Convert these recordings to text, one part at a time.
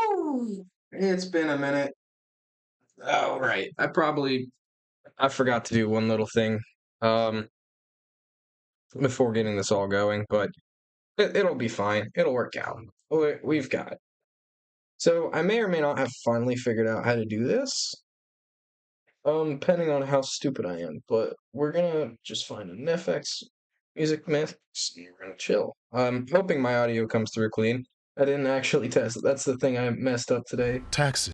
Woo! It's been a minute. Oh, right. I forgot to do one little thing um before getting this all going, but it'll be fine. It'll work out. We've got it. So I may or may not have finally figured out how to do this. Depending on how stupid I am, but we're gonna just find an FX music mix and we're gonna chill. I'm hoping my audio comes through clean. I didn't actually test it. That's the thing I messed up today. Taxes.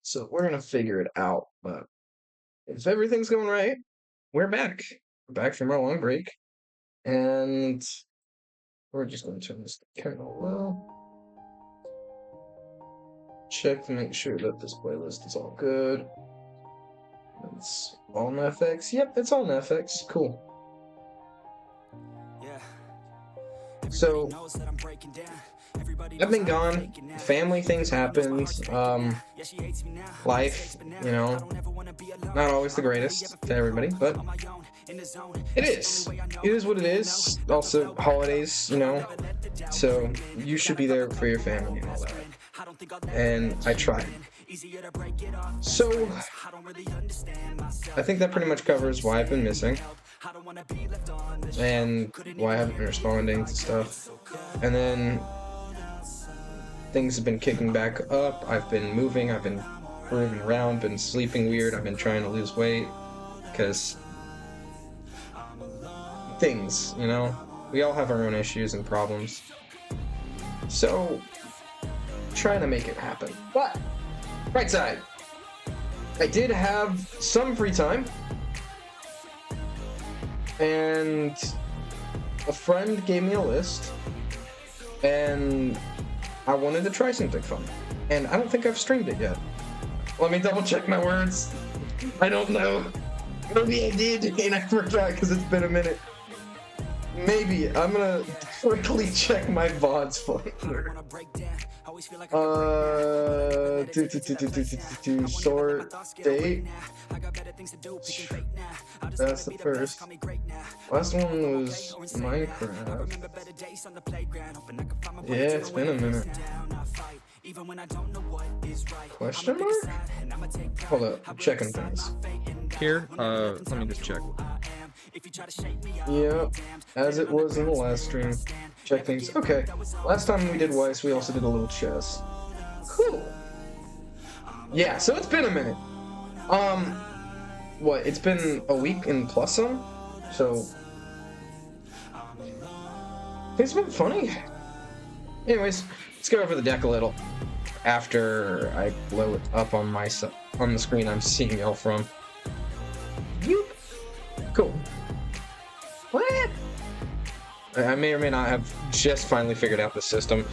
So we're gonna figure it out. But if everything's going right, we're back. We're back from our long break, and we're just gonna turn this kind of low. Check to make sure that this playlist is all good. It's all in FX. Yep, it's all in FX. Cool. So I've been gone. Family things happened. Life, not always the greatest to everybody, but it is. It is what it is. Also, holidays, so you should be there for your family and all that. And I try. So I think that pretty much covers why I've been missing and why I haven't been responding to stuff. And then things have been kicking back up. I've been moving, I've been moving around, been sleeping weird, I've been trying to lose weight because things, we all have our own issues and problems. So trying to make it happen. But right side, I did have some free time, and a friend gave me a list, and I wanted to try something fun, and I don't think I've streamed it yet. Let me double check my words. I don't know. Maybe I did, and I forgot because it's been a minute. Maybe. I'm gonna quickly check my VODs folder. Sort date. That's the first. Last one was Minecraft. Yeah, it's been a minute. Question mark? Hold up, I'm checking things. Here, let me just check. Yep, as it was in the last stream. Check things. Okay, last time we did Weiss, we also did a little chess. Cool. Yeah, so it's been a minute. What? It's been a week and plus some? So it's been funny. Anyways, let's go over the deck a little after I blow it up on the screen I'm seeing y'all from. Cool. What? I may or may not have just finally figured out the system,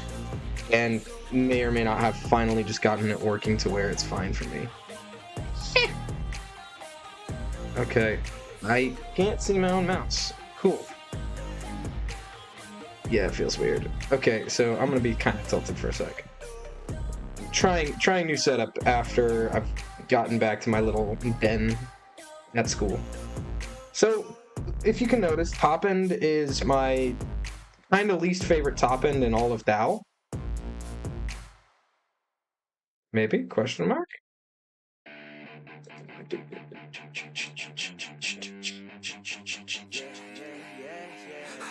and may or may not have finally just gotten it working to where it's fine for me. Okay, I can't see my own mouse. Cool. Yeah, it feels weird. Okay, so I'm gonna be kind of tilted for a sec. Trying new setup after I've gotten back to my little den at school. So, if you can notice, top end is my kind of least favorite top end in all of DAO. Maybe? Question mark?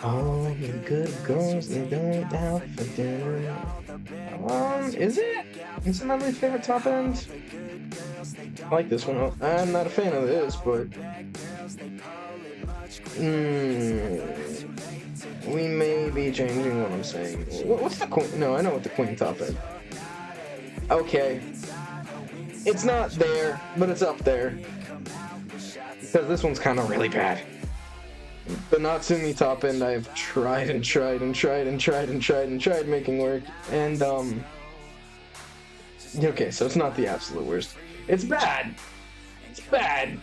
All the good girls, they go out for dinner. Is it? Is it my least favorite top end? I like this one. I'm not a fan of this, but we may be changing what I'm saying. What's the queen? No, I know what the queen top is. Okay. It's not there, but it's up there. Because this one's kind of really bad. The Natsumi top end I've tried making work. And, okay, so it's not the absolute worst. It's bad. It's bad.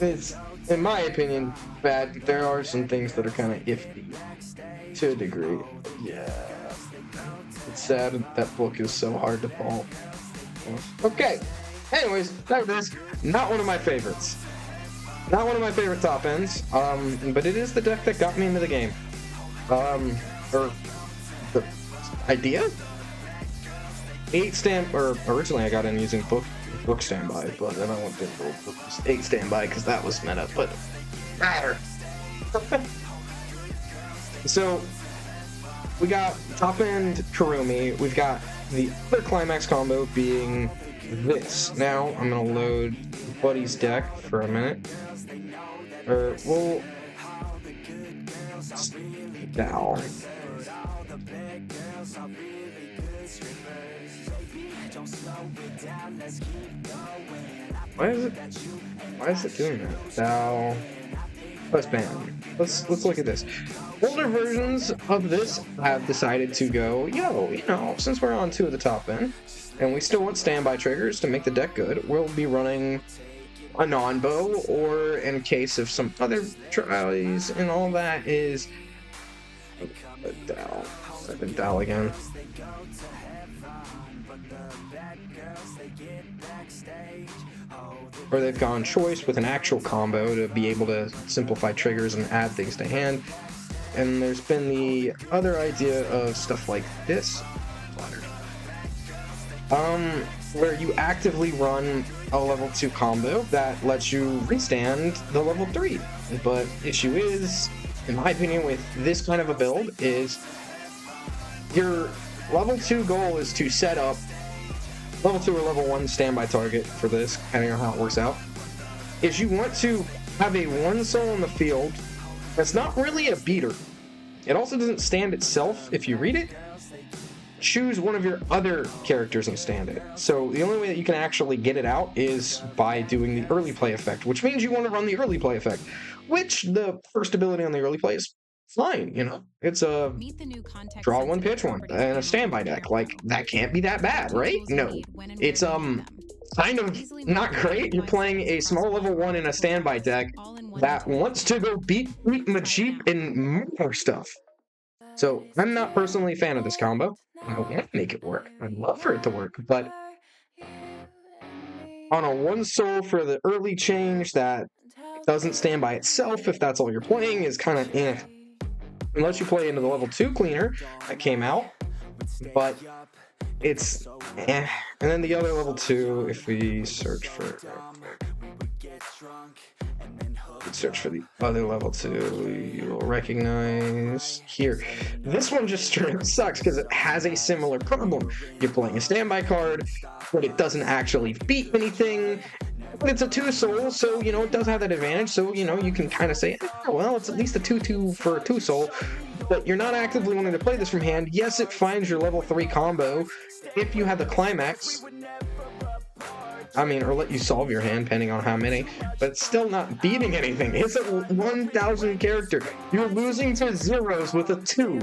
It's, in my opinion, bad. There are some things that are kind of iffy. To a degree. Yeah. It's sad that book is so hard to pull. Okay. Anyways, there it is. Not one of my favorites. Not one of my favorite top ends. But it is the deck that got me into the game. Or the idea. 8 stand, or originally I got in using book standby, but then I went to 8 standby because that was meta, but matter. So we got top end Kurumi, we've got the other climax combo being this. Now I'm gonna load Buddy's deck for a minute. Or we'll down. Why is it doing that? Thou plus ban. Let's look at this. Older versions of this have decided to go, since we're on 2 of the top end, and we still want standby triggers to make the deck good, we'll be running a non-bow, or in case of some other tries and all that is Dow. I've been Dow again. Or they've gone choice with an actual combo to be able to simplify triggers and add things to hand. And there's been the other idea of stuff like this, where you actively run a level 2 combo that lets you restand the level 3. But issue is, in my opinion, with this kind of a build, is your level 2 goal is to set up level 2 or level 1 standby target for this, depending on how it works out, is you want to have a 1 soul in the field that's not really a beater. It also doesn't stand itself if you read it. Choose one of your other characters and stand it. So the only way that you can actually get it out is by doing the early play effect, which means you want to run the early play effect, which the first ability on the early play is fine, It's a draw 1, pitch 1, and a standby deck. Like, that can't be that bad, right? No. It's kind of not great. You're playing a small level 1 in a standby deck that wants to go beat Majip and more stuff. So I'm not personally a fan of this combo. I want to make it work. I'd love for it to work, but on a 1 soul for the early change that doesn't stand by itself, if that's all you're playing, is kind of unless you play into the level 2 cleaner that came out, but it's And then the other level 2, if we search for the other level 2, you'll recognize here. This one just straight up sucks because it has a similar problem. You're playing a standby card, but it doesn't actually beat anything. But it's a 2 soul, so, it does have that advantage. So, you can kind of say, oh, well, it's at least a 2/2 for a 2 soul. But you're not actively wanting to play this from hand. Yes, it finds your level 3 combo if you have the climax. Or let you solve your hand, depending on how many. But it's still not beating anything. It's a 1,000 character. You're losing to zeros with a 2.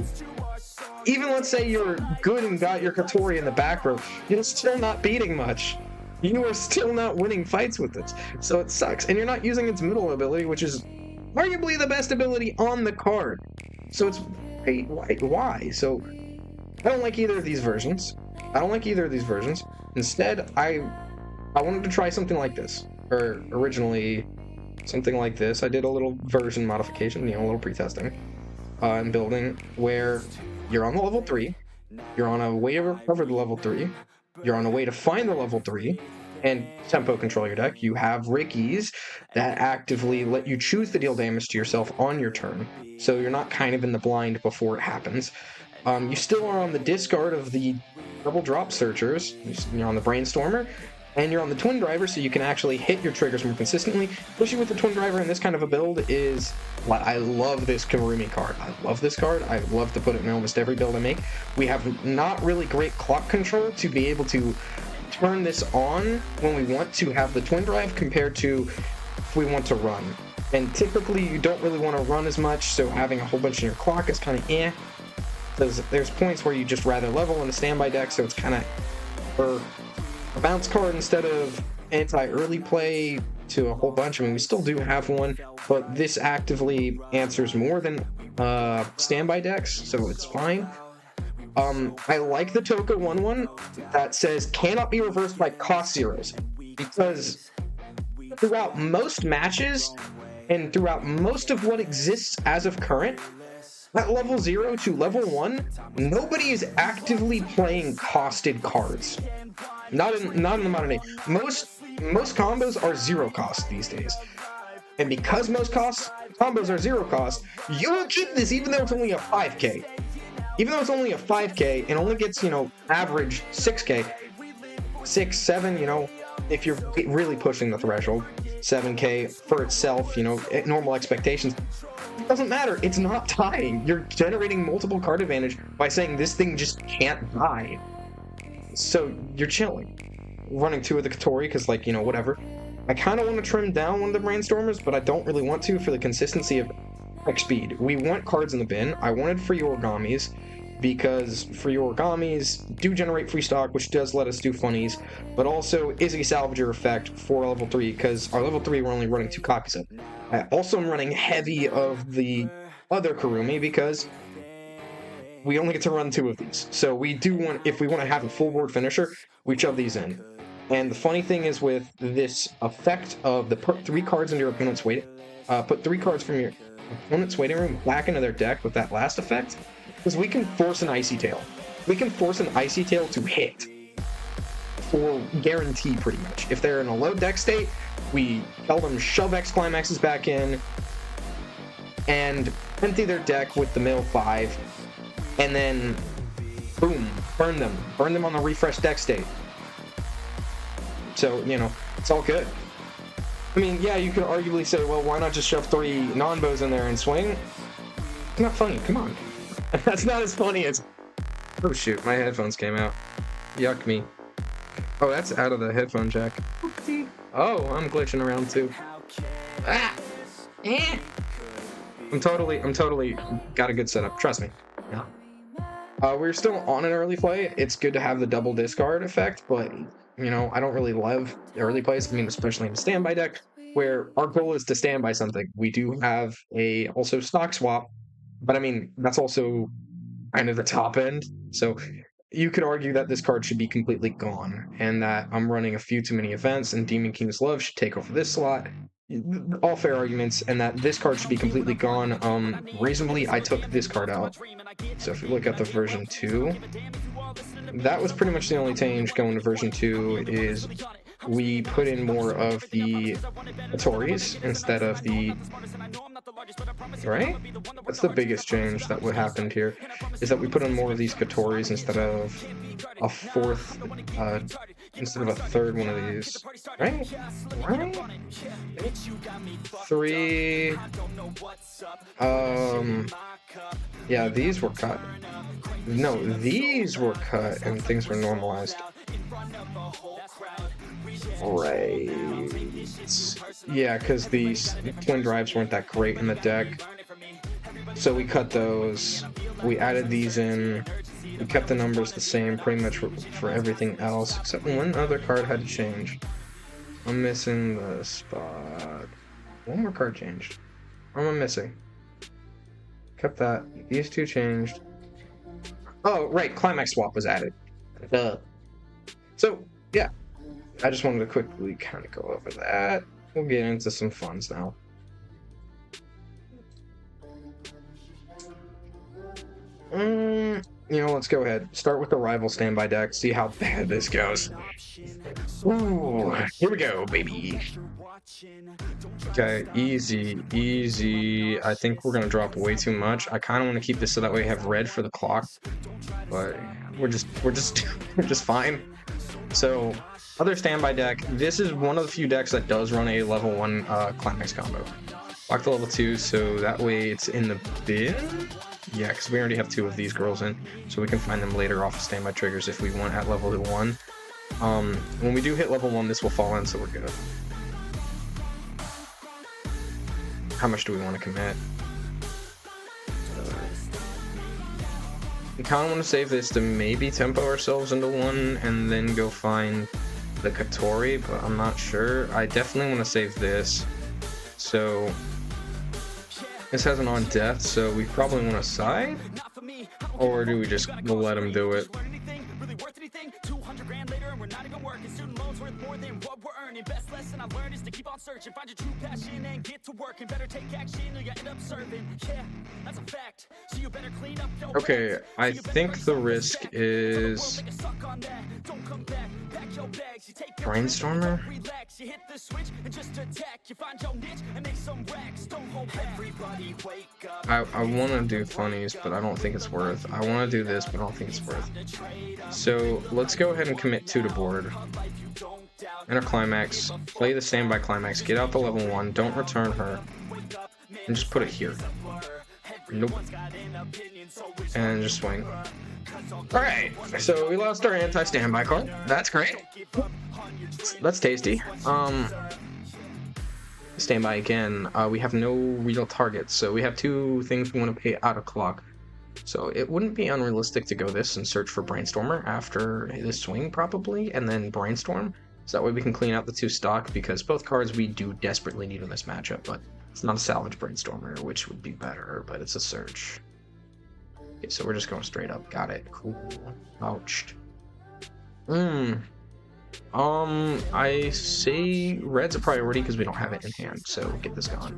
Even let's say you're good and got your Katori in the back row, you're still not beating much. You are still not winning fights with it. So it sucks. And you're not using its middle ability, which is arguably the best ability on the card. So it's why? So I don't like either of these versions. Instead, I wanted to try something like this. Or originally something like this. I did a little version modification, a little pre-testing and building where you're on the level 3, you're on a way to recover the level 3, you're on a way to find the level 3, and tempo control your deck. You have Rickies that actively let you choose to deal damage to yourself on your turn, so you're not kind of in the blind before it happens. You still are on the discard of the double drop searchers, you're on the Brainstormer, and you're on the Twin Driver, so you can actually hit your triggers more consistently. Pushing with the Twin Driver in this kind of a build is I love this Kurumi card. I love this card. I love to put it in almost every build I make. We have not really great clock control to be able to turn this on when we want to have the Twin Drive compared to if we want to run. And typically you don't really want to run as much, so having a whole bunch in your clock is kind of because there's points where you just rather level in a standby deck, so it's kind of for a bounce card instead of anti-early play to a whole bunch. We still do have one, but this actively answers more than standby decks, so it's fine. I like the Toka 1/1 that says cannot be reversed by cost zeros, because throughout most matches and throughout most of what exists as of current, At level 0 to level 1, nobody is actively playing costed cards. Not in the modern day. Most combos are 0 cost these days. And because most combos are 0 cost, you will keep this even though it's only a 5k. Even though it's only a 5k and only gets, average 6k, 6, 7, if you're really pushing the threshold, 7k for itself, at normal expectations. It doesn't matter. It's not dying. You're generating multiple card advantage by saying this thing just can't die. So you're chilling. Running 2 of the Katori because, whatever. I kind of want to trim down one of the Brainstormers, but I don't really want to for the consistency of X speed. We want cards in the bin. I wanted free Origamis because free Origamis do generate free stock, which does let us do funnies, but also is a salvager effect for level 3 because our level 3 we're only running 2 copies of. I also am running heavy of the other Kurumi because we only get to run 2 of these. So we do want, if we want to have a full board finisher, we shove these in. And the funny thing is with this effect of the put 3 cards into your opponent's waiting, put 3 cards from your opponent's waiting room back into their deck with that last effect, because we can force an Icy Tail. We can force an Icy Tail to hit, or guarantee pretty much. If they're in a low deck state, we tell them shove X Climaxes back in, and empty their deck with the mill 5, and then boom, burn them on the refresh deck state. So, it's all good. I mean, yeah, you could arguably say, well, why not just shove 3 non-bows in there and swing? It's not funny, come on. That's not as funny as... Oh shoot, my headphones came out. Yuck me. Oh, that's out of the headphone jack. Oh, I'm glitching around too. Ah! Eh! I'm totally got a good setup, trust me. Yeah. We're still on an early play. It's good to have the double discard effect, but I don't really love early plays. I mean, especially in a standby deck, where our goal is to stand by something. We do have also stock swap, but I mean, that's also kind of the top end. So you could argue that this card should be completely gone, and that I'm running a few too many events, and Demon King's Love should take over this slot. All fair arguments, and that this card should be completely gone. Reasonably, I took this card out. So if you look at the version 2, that was pretty much the only change going to version 2 is we put in more of the Atoris instead of the... Right? That's the biggest change that would happened here, is that we put in more of these Katoris instead of a 4th, instead of a 3rd one of these. Right? 3... Yeah, these were cut. No, these were cut and things were normalized. Right. Yeah, because these twin drives weren't that great in the deck. So we cut those. We added these in. We kept the numbers the same pretty much for everything else, except one other card had to change. I'm missing the spot. One more card changed. What am I missing? Kept that. These 2 changed. Oh, right. Climax swap was added. So, yeah. I just wanted to quickly kind of go over that. We'll get into some funs now. Let's go ahead. Start with the rival standby deck. See how bad this goes. Ooh, here we go, baby. Okay, easy. I think we're gonna drop way too much. I kind of want to keep this so that way we have red for the clock, but we're just fine. So, other standby deck. This is one of the few decks that does run a level 1 Climax combo. Lock the level 2, so that way it's in the bin. Yeah, because we already have 2 of these girls in, so we can find them later off of standby triggers if we want at level 1. When we do hit level 1, this will fall in, so we're good. How much do we want to commit? We kind of want to save this to maybe tempo ourselves into 1 and then go find the Katori, but I'm not sure. I definitely want to save this. So this has an on death, so we probably want to side, or do we just let him do it? earning. Best lesson I learned is to keep on searching. Find your true passion and get to work. And better take action or you end up serving. Yeah, that's a fact. So you better clean up your Okay, I think the risk is Brainstormer. I want to do funnies, but I don't think it's worth. I want to do this, but I don't think it's worth. So let's go ahead and commit 2 to board. Enter climax. Play the standby climax. Get out the level 1. Don't return her. And just put it here. Nope. And just swing. Alright, so we lost our anti-standby card. That's great. That's tasty. Standby again. We have no real targets, so we have 2 things we want to pay out of clock. So it wouldn't be unrealistic to go this and search for Brainstormer after this swing, probably, and then Brainstorm. So that way we can clean out the 2 stock, because both cards we do desperately need in this matchup, but it's not a salvage Brainstormer, which would be better, but it's a search. Okay, so we're just going straight up. Got it. Cool. Ouched. I say red's a priority because we don't have it in hand, so get this going.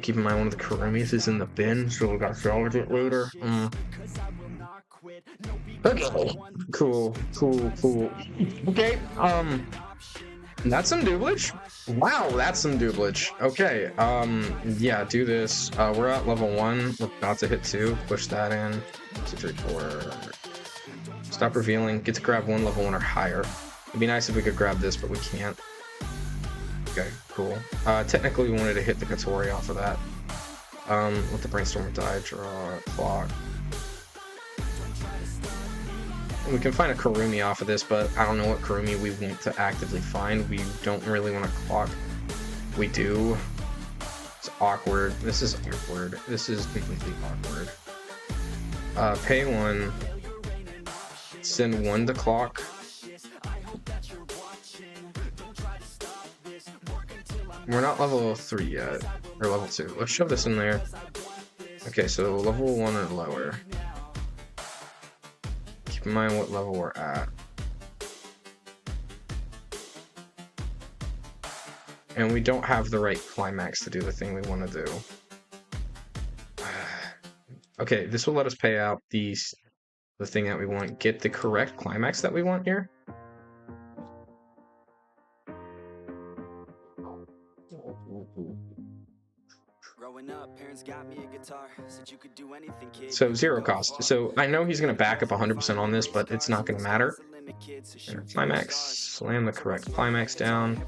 Keep in mind one of the Kurumis is in the bin, so we gotta salvage it later. Okay. Cool. Okay, that's some doublage. Wow, that's some doublage. Okay, yeah, do this. We're at level 1. We're about to hit 2. Push that in. 2, 3, 4. Stop revealing. Get to grab 1 level 1 or higher. It'd be nice if we could grab this, but we can't. Okay, cool. Technically we wanted to hit the Katori off of that. Let the Brainstormer die. Draw clock. We can find a Kurumi off of this, but I don't know what Kurumi we want to actively find. We don't really want to clock. We do. It's awkward. This is awkward. This is completely awkward. Pay 1. Send 1 to clock. We're not level 3 yet. Or level 2. Let's shove this in there. Okay, so level 1 or lower. Keep in mind what level we're at. And we don't have the right climax to do the thing we want to do. Okay, this will let us pay out the thing that we want. Get the correct climax that we want here. So 0 cost. So I know he's going to back up 100% on this, but it's not going to matter. Climax. Slam the correct climax down.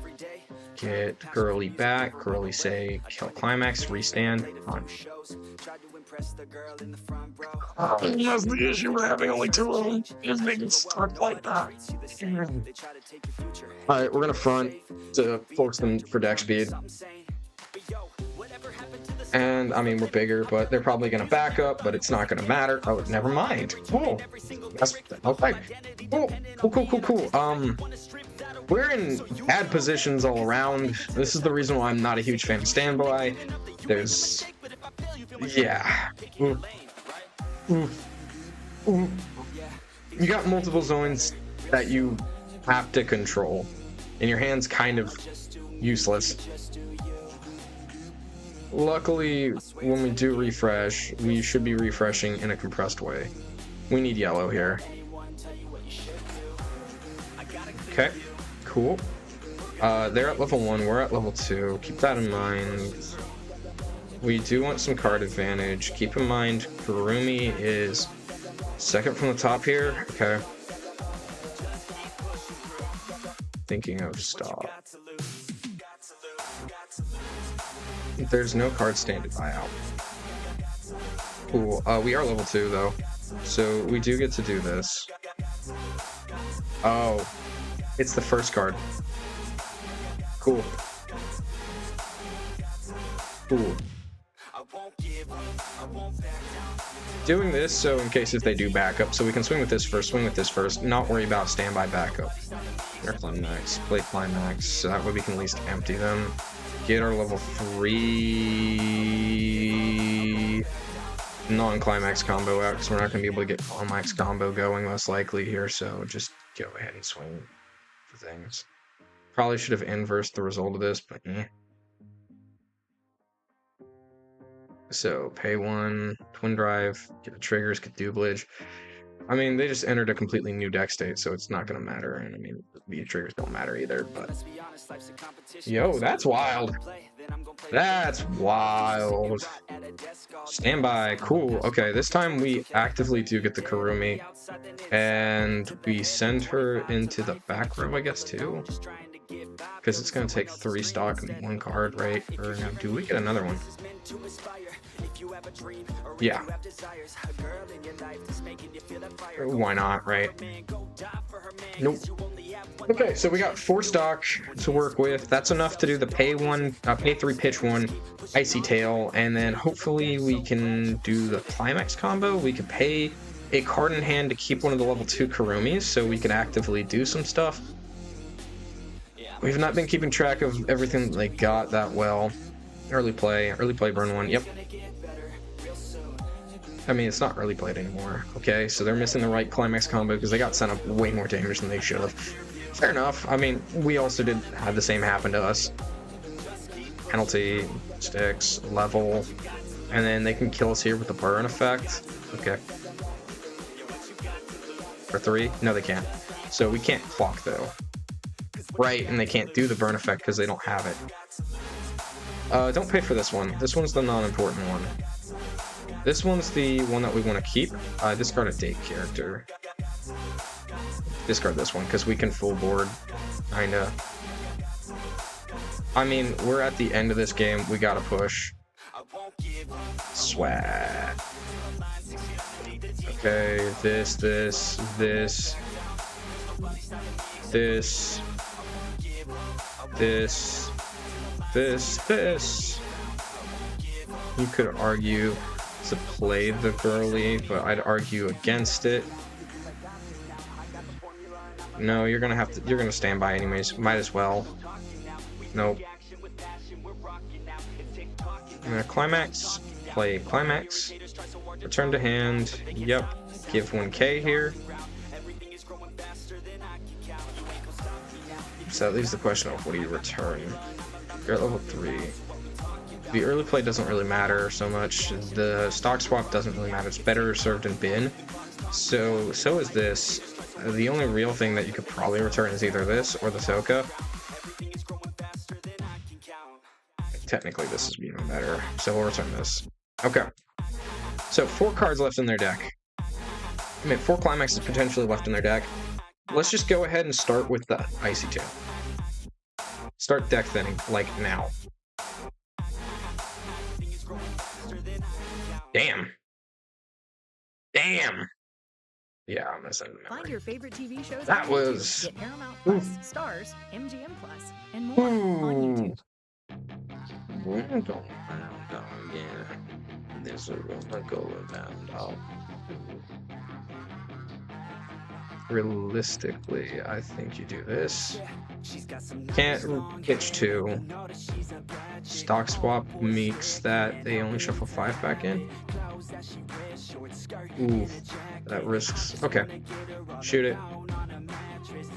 Get Girly back. Girly say kill climax. Restand. Punch. That's the issue. We're having only 2 of them. Is making stuck like that. Alright, we're going to front to force them for deck speed. And, I mean, we're bigger, but they're probably going to back up, but it's not going to matter. Oh, never mind. Cool. That's okay. Cool. We're in bad positions all around. This is the reason why I'm not a huge fan of standby. There's... yeah. You got multiple zones that you have to control, and your hand's kind of useless. Luckily, when we do refresh, we should be refreshing in a compressed way. We need yellow here. Okay, cool. They're at level 1, we're at level 2. Keep that in mind. We do want some card advantage. Keep in mind, Kurumi is second from the top here. Okay. Thinking of stop. There's no card standing by out. Cool. We are level 2 though, so we do get to do this. Oh, it's the first card. Cool. Doing this so in case if they do backup, so we can swing with this first, not worry about standby backup. Our climax, play climax, so that way we can at least empty them. Get our level 3 non-climax combo out, because we're not going to be able to get climax combo going most likely here, so just go ahead and swing for things. Probably should have inversed the result of this, but eh. So pay 1, twin drive, get the triggers, get doublage. I mean, they just entered a completely new deck state, so it's not gonna matter. And I mean, the triggers don't matter either. But yo, that's wild. That's wild. Standby, cool. Okay, this time we actively do get the Kurumi, and we send her into the back row, I guess, too. Because it's going to take 3 stock and 1 card, right? Or no, do we get another one? Yeah. Why not, right? Nope. Okay, so we got 4 stock to work with. That's enough to do the pay 3, pitch 1, Icy Tail, and then hopefully we can do the Climax combo. We could pay a card in hand to keep one of the level 2 Kurumis, so we can actively do some stuff. We've not been keeping track of everything that they got that well. Early play burn 1, yep. I mean, it's not early played anymore. Okay, so they're missing the right Climax combo because they got sent up way more damage than they should have. Fair enough. I mean, we also did have the same happen to us. Penalty, sticks, level, and then they can kill us here with the burn effect. Okay. For 3? No, they can't. So we can't clock though. Right, and they can't do the burn effect because they don't have it. Don't pay for this one. This one's the non-important one. This one's the one that we want to keep. Discard a date character. Discard this one because we can full board, kinda. I mean, we're at the end of this game. We gotta push. Swag. Okay, this. You could argue to play the girly, but I'd argue against it. No, you're gonna stand by anyways. Might as well. Nope. Climax. Play Climax. Return to hand. Yep. Give 1k here. So that leaves the question of what do you return? You're at level 3. The early play doesn't really matter so much. The stock swap doesn't really matter. It's better served in bin. So is this. The only real thing that you could probably return is either this or the Soka. Technically, this is even better. So we'll return this. Okay. So 4 cards left in their deck. I mean, 4 Climaxes potentially left in their deck. Let's just go ahead and start with the Icy Tail. Start deck thinning, like now. Damn. Yeah, I'm missing the memory. Find your favorite TV shows. That on was. YouTube. Get Paramount Plus, Stars, MGM Plus, and more on YouTube. We're going down again. This is gonna go down. Realistically, I think you do this. Can't pitch 2. Stock swap makes that they only shuffle 5 back in. Ooh, that risks. Okay, shoot it.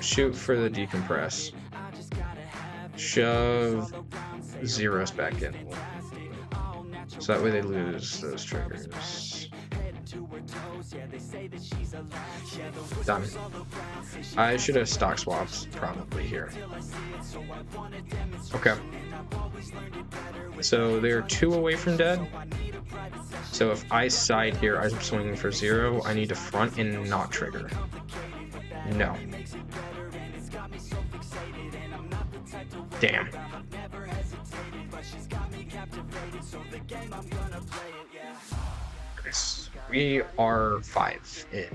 Shoot for the decompress. Shove zeros back in. So that way they lose those triggers. Done. I should have stock swapped probably here. Okay. So they're 2 away from dead. So if I side here, I'm swinging for 0. I need to front and not trigger. No. Damn. We are 5 in.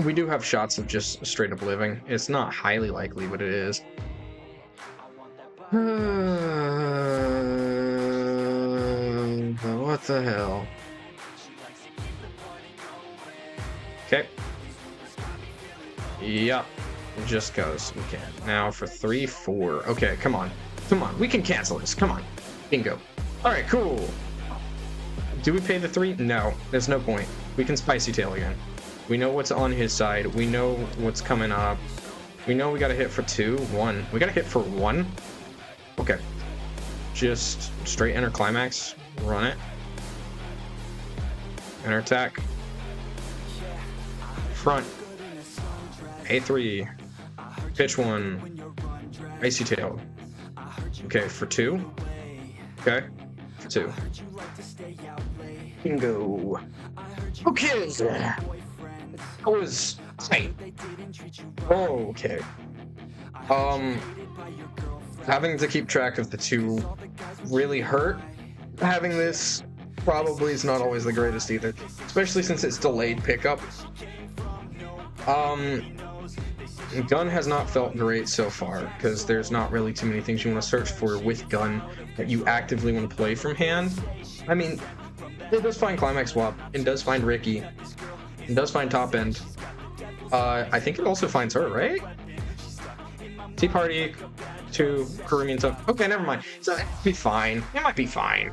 We do have shots of just straight up living. It's not highly likely, but it is. What the hell? Okay. Yup. It just goes. We can. Now for 3, 4. Okay, come on. Come on. We can cancel this. Come on. Bingo. Alright, cool. Do we pay the 3? No. There's no point. We can Spicy Tail again. We know what's on his side. We know what's coming up. We know we gotta hit for 2, 1. We gotta hit for 1? Okay. Just straight enter climax. Run it. Enter attack. Front. A3. Pitch 1. Icy tail. Okay, for 2. Okay. For 2. Bingo. Okay. That was tight. Okay. Having to keep track of the 2 really hurt. Having this probably is not always the greatest either, especially since it's delayed pickup. Gun has not felt great so far because there's not really too many things you want to search for with gun that you actively want to play from hand. I mean, it does find climax swap, it does find Ricky, it does find top end. I think it also finds her, right? Tea Party to Karumi and stuff. Okay, never mind. So it might be fine. It might be fine.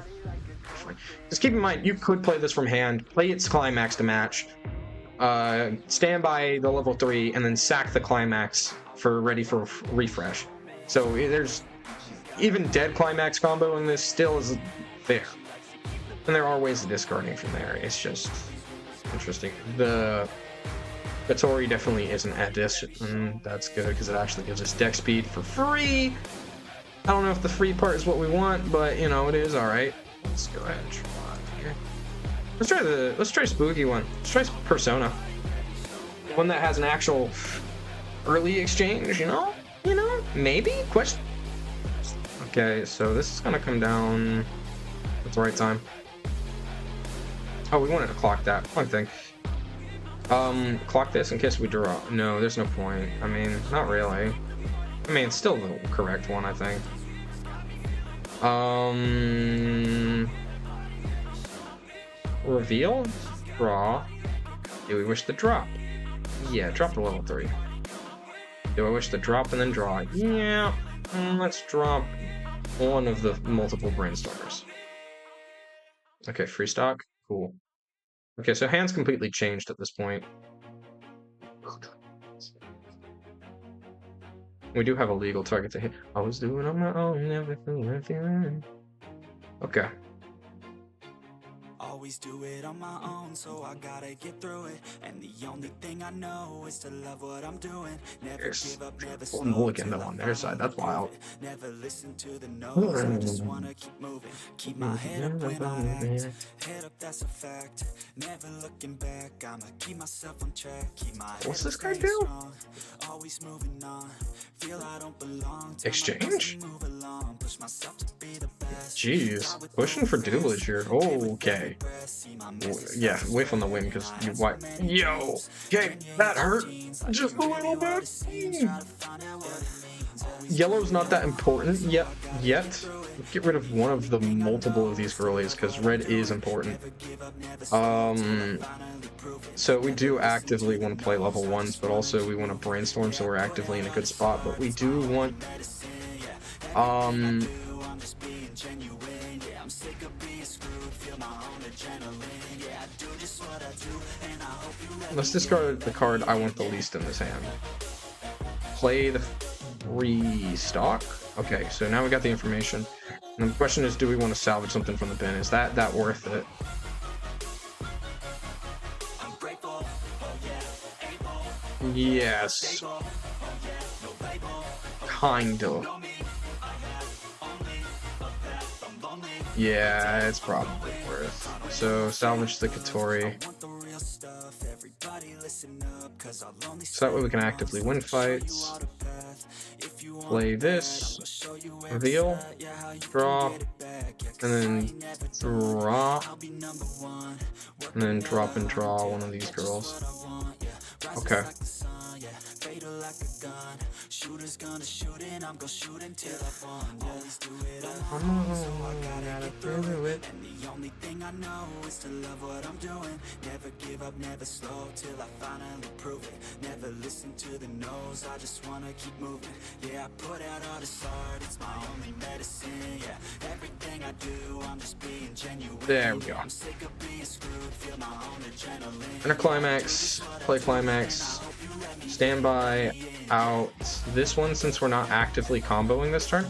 Just keep in mind, you could play this from hand, play its climax to match, stand by the level 3, and then sack the climax for ready for refresh. So there's even dead climax combo in this still is there. And there are ways of discarding from there. It's just interesting. The Tori definitely is an addition, and that's good because it actually gives us deck speed for free. I don't know if the free part is what we want, but you know, it is alright. Let's go ahead and try here. Let's try spooky one. Let's try Persona. One that has an actual early exchange, you know? Maybe? Question. Okay, so this is gonna come down at the right time. Oh, we wanted to clock that. One thing. Clock this in case we draw. No, there's no point. I mean, not really. I mean, it's still the correct one, I think. Reveal? Draw. Do we wish to drop? Yeah, drop to level 3. Do I wish to drop and then draw? Yeah. Let's drop one of the multiple brainstormers. Okay, free stock. Cool. Okay, so hand's completely changed at this point. We do have a legal target to hit. I was doing on my own, never feeling. Okay. Always do it on my own, so I gotta get through it. And the only thing I know is to love what I'm doing. Never give up, never slow. Mulligan though on their side, that's wild. Never listen to the no's, I just wanna keep moving. Keep my head up when I act. Head up, that's a fact. Never looking back, I'ma keep myself on track. Keep my What's this guy do? Always moving on. Feel I don't belong. Exchange? Move along, push myself to be the best. Jeez, pushing for duelage here. Okay. Yeah, away from the win because you what? Yo, okay, that hurt just a little bit. Yellow's not that important yet. Get rid of one of the multiple of these girlies because red is important. So we do actively want to play level 1s, but also we want to brainstorm so we're actively in a good spot. But we do want let's discard the card I want the least in this hand. Play the free stock. Okay, so now we got the information. And the question is, do we want to salvage something from the bin? Is that worth it? Yes. Kind of. Yeah, it's probably worth. So salvage the Katori. So that way we can actively win fights. Play this. Reveal. Draw. And then draw. And then drop and draw one of these girls. Okay. Shooters gonna shoot and I'm gonna shoot until I won. Always do it alone, so I gotta do it. And the only thing I know is to love what I'm doing. Never give up, never slow till I finally prove it. Never listen to the no's, I just wanna keep moving. Yeah, I put out all this art, it's my only medicine. Yeah, everything I do, I'm just being genuine. There we go. I'm sick of being screwed, feel my own adrenaline. Enter climax, play climax, stand by. out this one since we're not actively comboing this turn.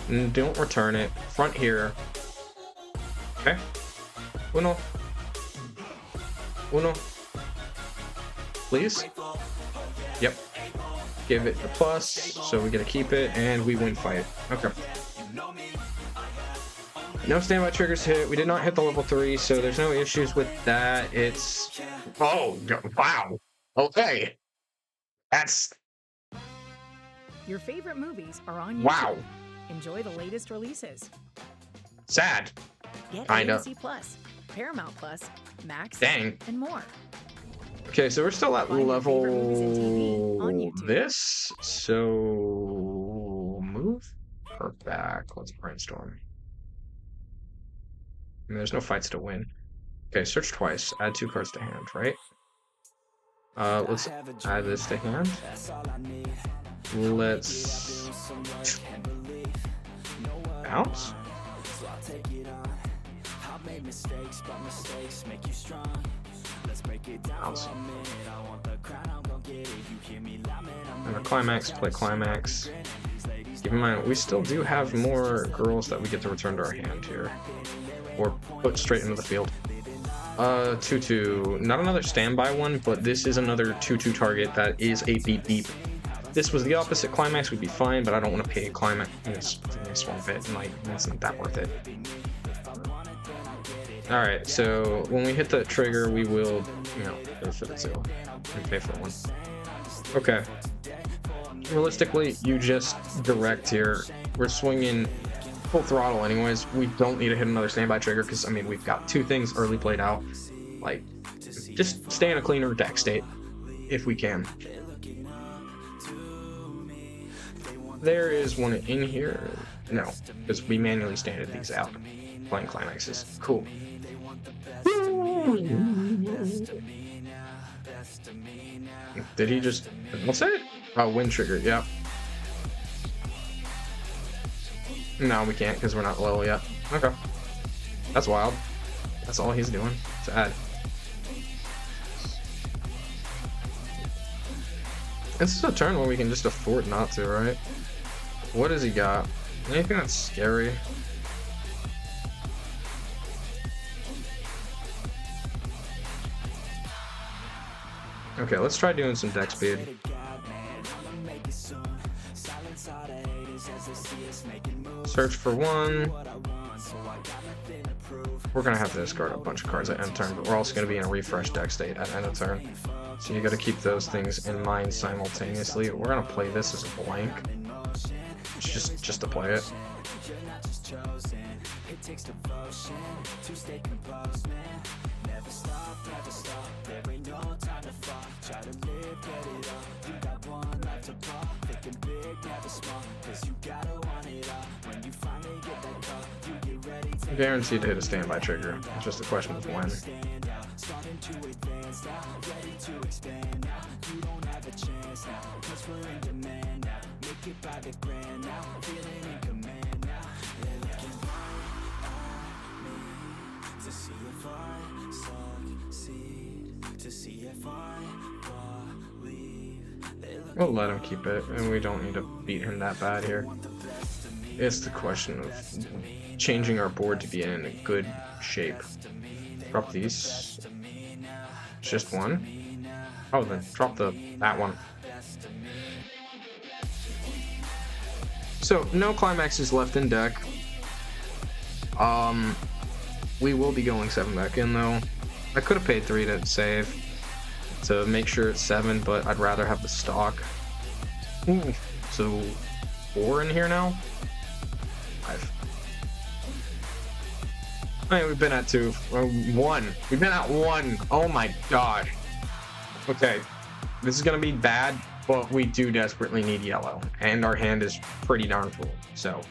And don't return it. Front here. Okay. Uno. Uno. Please. Yep. Give it a plus, so we get to keep it, and we win fight. Okay. No standby triggers hit. We did not hit the level 3, so there's no issues with that. It's... Oh, wow. Okay. That's... Your favorite movies are on YouTube. Wow. Enjoy the latest releases. Sad. Get Kinda. AMC Plus, Paramount Plus, Max, Dang. and more. Okay, so we're still at Find your favorite movies and TV on level YouTube. this, so move her back. Let's brainstorm. I mean, there's no fights to win. Okay, search twice. Add 2 cards to hand, right? Let's add this to hand. Let's bounce. Bounce. And a climax, play climax. Keep in mind, we still do have more girls that we get to return to our hand here. Or put straight into the field. 2-2. Not another standby one, but this is another 2-2 target that is a beep beep. If this was the opposite, climax would be fine, but I don't want to pay a climax in this one bit, and like, that's not that worth it. Alright, so when we hit the trigger, we will, you know, go for the 2 and pay for 1. Okay. Realistically, you just direct here. We're swinging full throttle anyways. We don't need to hit another standby trigger because, I mean, we've got 2 things early played out. Like, just stay in a cleaner deck state if we can. There is one in here. No, because we manually standed these out. Playing climaxes. Cool. Did he just... What's it? Oh, wind trigger, yep. No, we can't because we're not low yet. Okay. That's wild. That's all he's doing. Sad. This is a turn where we can just afford not to, right? What has he got? Anything that's scary? Okay, let's try doing some deck speed. Search for 1. We're gonna have to discard a bunch of cards at end turn, but we're also gonna be in a refresh deck state at end of turn. So you gotta keep those things in mind simultaneously. We're gonna play this as a blank. Just to play it. Guaranteed to hit a standby trigger. It's just a question of when. We'll let him keep it, and we don't need to beat him that bad here. It's the question of changing our board to be in a good shape. Drop these. Just 1. Oh, then drop that one. So no climaxes left in deck. We will be going 7 back in though. I could have paid 3 to save to make sure it's 7, but I'd rather have the stock. Ooh, so 4 in here now. 5. I mean, we've been at 2. 1. We've been at 1. Oh my god. Okay, this is gonna be bad, but we do desperately need yellow, and our hand is pretty darn full. So,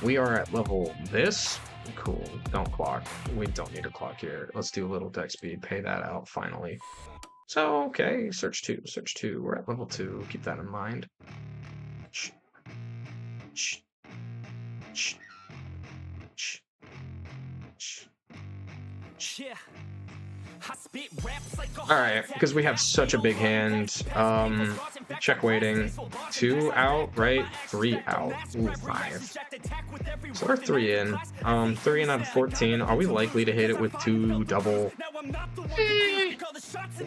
we are at level this. Cool. Don't clock. We don't need a clock here. Let's do a little deck speed. Pay that out finally. So, okay. Search 2. Search 2. We're at level 2. Keep that in mind. Shh. Shh. Shh. Shh. Shh. Yeah. Alright, because we have such a big hand. Check waiting. 2 out, right? 3 out. Ooh, 5. So we're 3 in. 3 in out of 14. Are we likely to hit it with 2 double?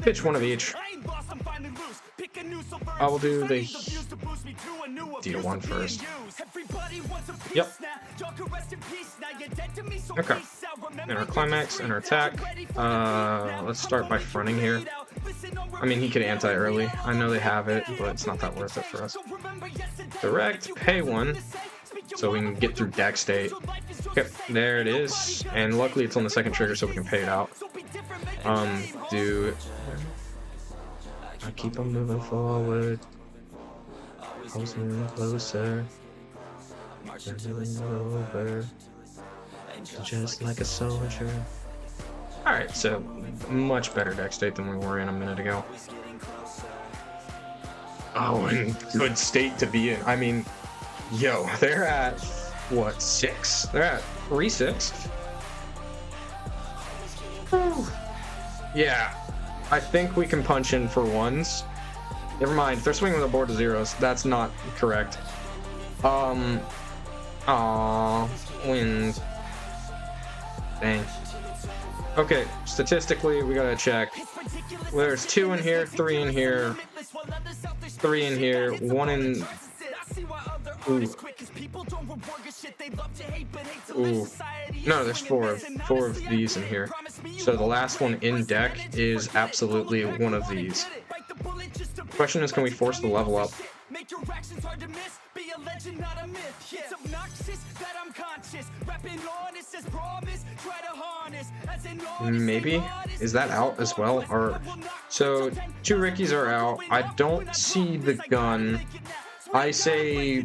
Pitch one of each. I will do the D1 first. Yep. Okay. And our climax and our attack. Let's start by fronting here. I mean, he could anti-early. I know they have it, but it's not that worth it for us. Direct, pay 1, so we can get through deck state. Okay, there it is. And luckily it's on the second trigger, so we can pay it out. Do... I keep on moving forward. Closer, closer. Moving over. Just like a soldier. Alright, so much better deck state than we were in a minute ago. Oh, and good state to be in. I mean, yo, they're at, what, 6? They're at 3-6. Yeah, I think we can punch in for 1s. Never mind, if they're swinging the board to 0s, that's not correct. Aww, wind. Dang. Okay, statistically, we gotta check. There's 2 in here, 3 in here, 3 in here, 1 in... Ooh. Ooh. No, there's 4 of these in here. So the last one in deck is absolutely one of these. Question is, can we force the level up? Make your actions hard to miss, be a legend, not a myth. It's obnoxious that I'm conscious, rapping honest as promise, try to harness as an honest. Maybe? Is that out as well? Or so 2 Rickies are out. I don't see the gun. I say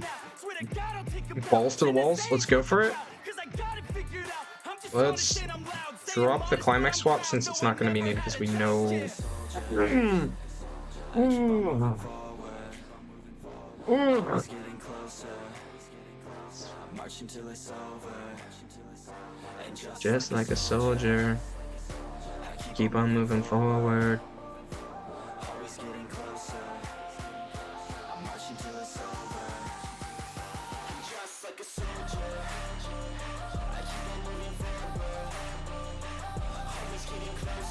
balls to the walls. Let's go for it. Let's drop the climax swap since it's not going to be needed because we know. Just like a soldier, keep on moving forward.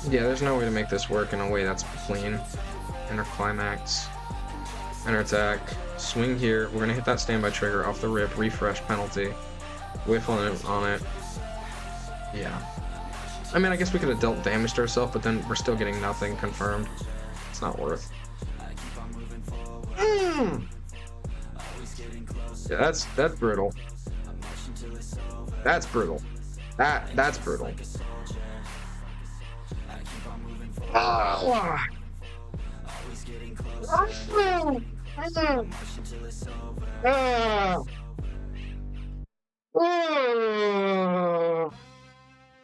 Yeah, there's no way to make this work in a way that's clean. Enter climax. Enter attack. Swing here. We're gonna hit that standby trigger off the rip. Refresh penalty. Whiff on it. Yeah. I mean, I guess we could have dealt damage to ourselves, but then we're still getting nothing confirmed. It's not worth. Yeah, that's brutal. That's brutal. That's brutal. Ah.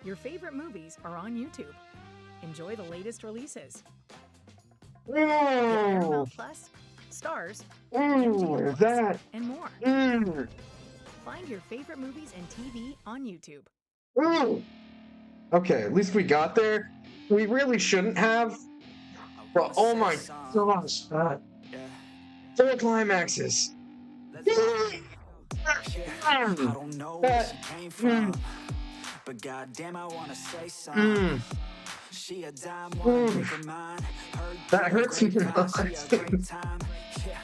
Your favorite movies are on YouTube. Enjoy the latest releases. Get Paramount Plus, Stars, MGM Plus, and more. Find your favorite movies and TV on YouTube. Okay, at least we got there. We really shouldn't have. But oh my gosh. 4 climaxes. But goddamn, I wanna say something. She a dime, wanna make her mine. That hurts me.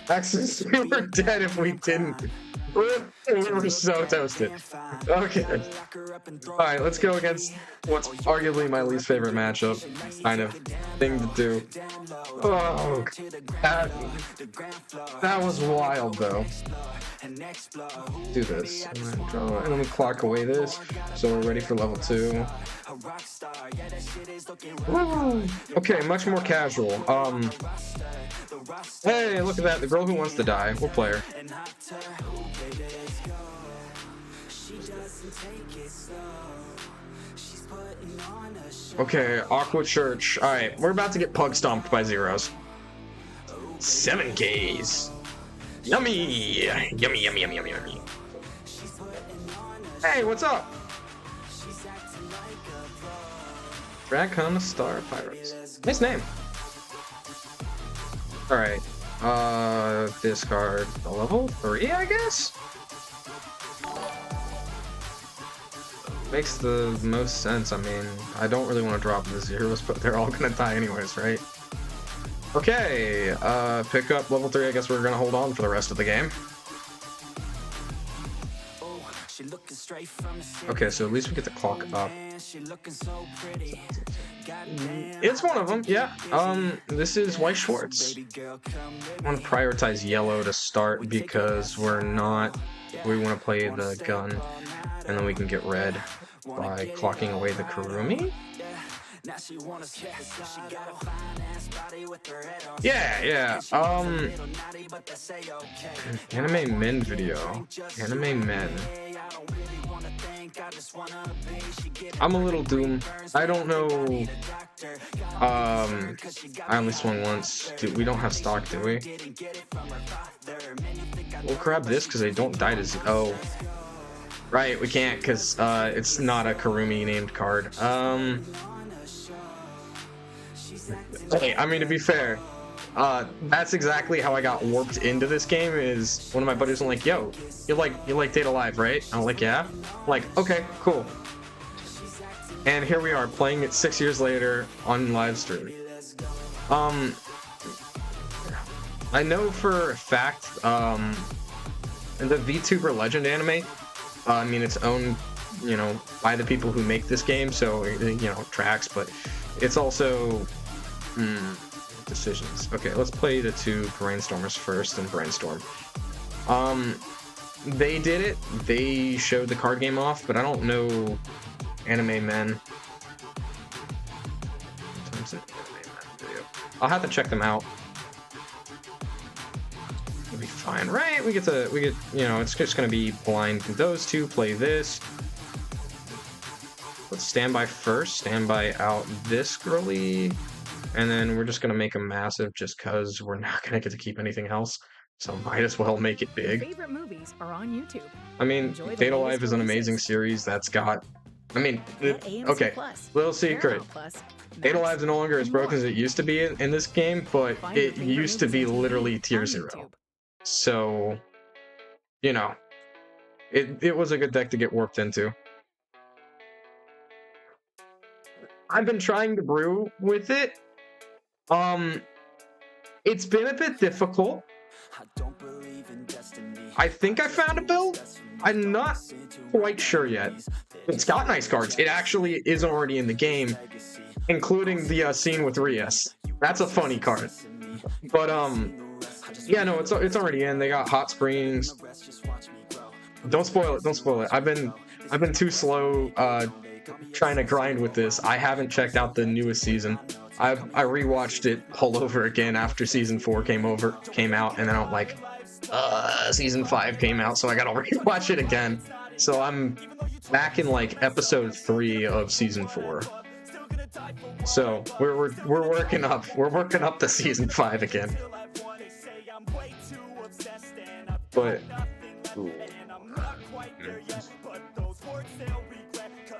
Actually, we were dead if we didn't. We were so toasted. Okay. Alright, let's go against what's arguably my least favorite matchup kind of thing to do. Oh, that was wild though. Do this. And then we clock away this. So we're ready for level 2. Woo. Okay, much more casual. Hey, look at that. The girl who wants to die. We'll play her. Okay, Aqua Church. Alright, we're about to get pug stomped by 0s. 7Ks. Yummy! Yummy, yummy, yummy, yummy, yummy. Hey, what's up? Raccoon Star Pirates. Nice name. Alright. Discard the level 3, I guess? Makes the most sense. I mean, I don't really want to drop the zeros, but they're all gonna die anyways, right? Okay, pick up level 3. I guess we're gonna hold on for the rest of the game. Okay, so at least we get the clock up. It's one of them, yeah. This is White Schwartz. I want to prioritize yellow to start because we want to play the gun, and then we can get red by clocking away the Kurumi. Yeah. Anime men video. Anime men. I'm a little doomed. I don't know. I only swung once. Dude, we don't have stock, do we? We'll grab this because they don't die to zero. Oh. Right, we can't because it's not a Kurumi named card. Hey, I mean, to be fair, that's exactly how I got warped into this game. Is one of my buddies was like, "Yo, you like Data Live, right?" I'm like, "Yeah." I'm like, okay, cool. And here we are playing it 6 years later on live stream. I know for a fact, the VTuber Legend anime, I mean, it's owned, by the people who make this game, so tracks, but it's also decisions. Okay, let's play the two Brainstormers first and Brainstorm. They did it. They showed the card game off, but I don't know Anime Men. I'll have to check them out. It'll be fine, right? We get, it's just gonna be blind. Those two play this. Let's standby first. Standby out this girly. And then we're just gonna make them massive just cause we're not gonna get to keep anything else. So might as well make it big. Favorite movies are on YouTube. I mean, Data Live is an amazing series that's got, okay, little secret. Data Live is no longer as broken as it used to be in this game, but it used to be literally tier 0. So, it was a good deck to get warped into. I've been trying to brew with it. It's been a bit difficult. I think I found a build. I'm not quite sure yet. It's got nice cards. It actually is already in the game, including the scene with Rias. That's a funny card. But yeah, no, it's already in. They got Hot Springs. Don't spoil it. Don't spoil it. I've been too slow trying to grind with this. I haven't checked out the newest season. I rewatched it all over again after season 4 came out, and then I'm like, season 5 came out, so I gotta rewatch it again. So I'm back in like episode 3 of season 4. So we're working up to season 5 again. But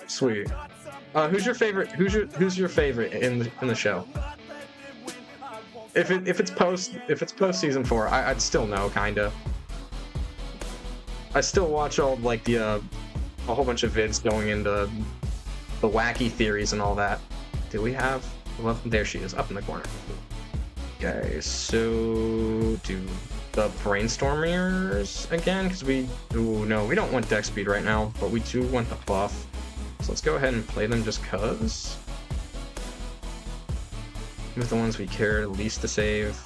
sweet. Who's your favorite? Who's your favorite in the show? If it's post season 4, I'd still know, kinda. I still watch all like a whole bunch of vids going into the wacky theories and all that. Do we have? Well, there she is, up in the corner. Okay, so do the Brainstormers again, because we don't want deck speed right now, but we do want the buff. So let's go ahead and play them just cuz. With the ones we care least to save.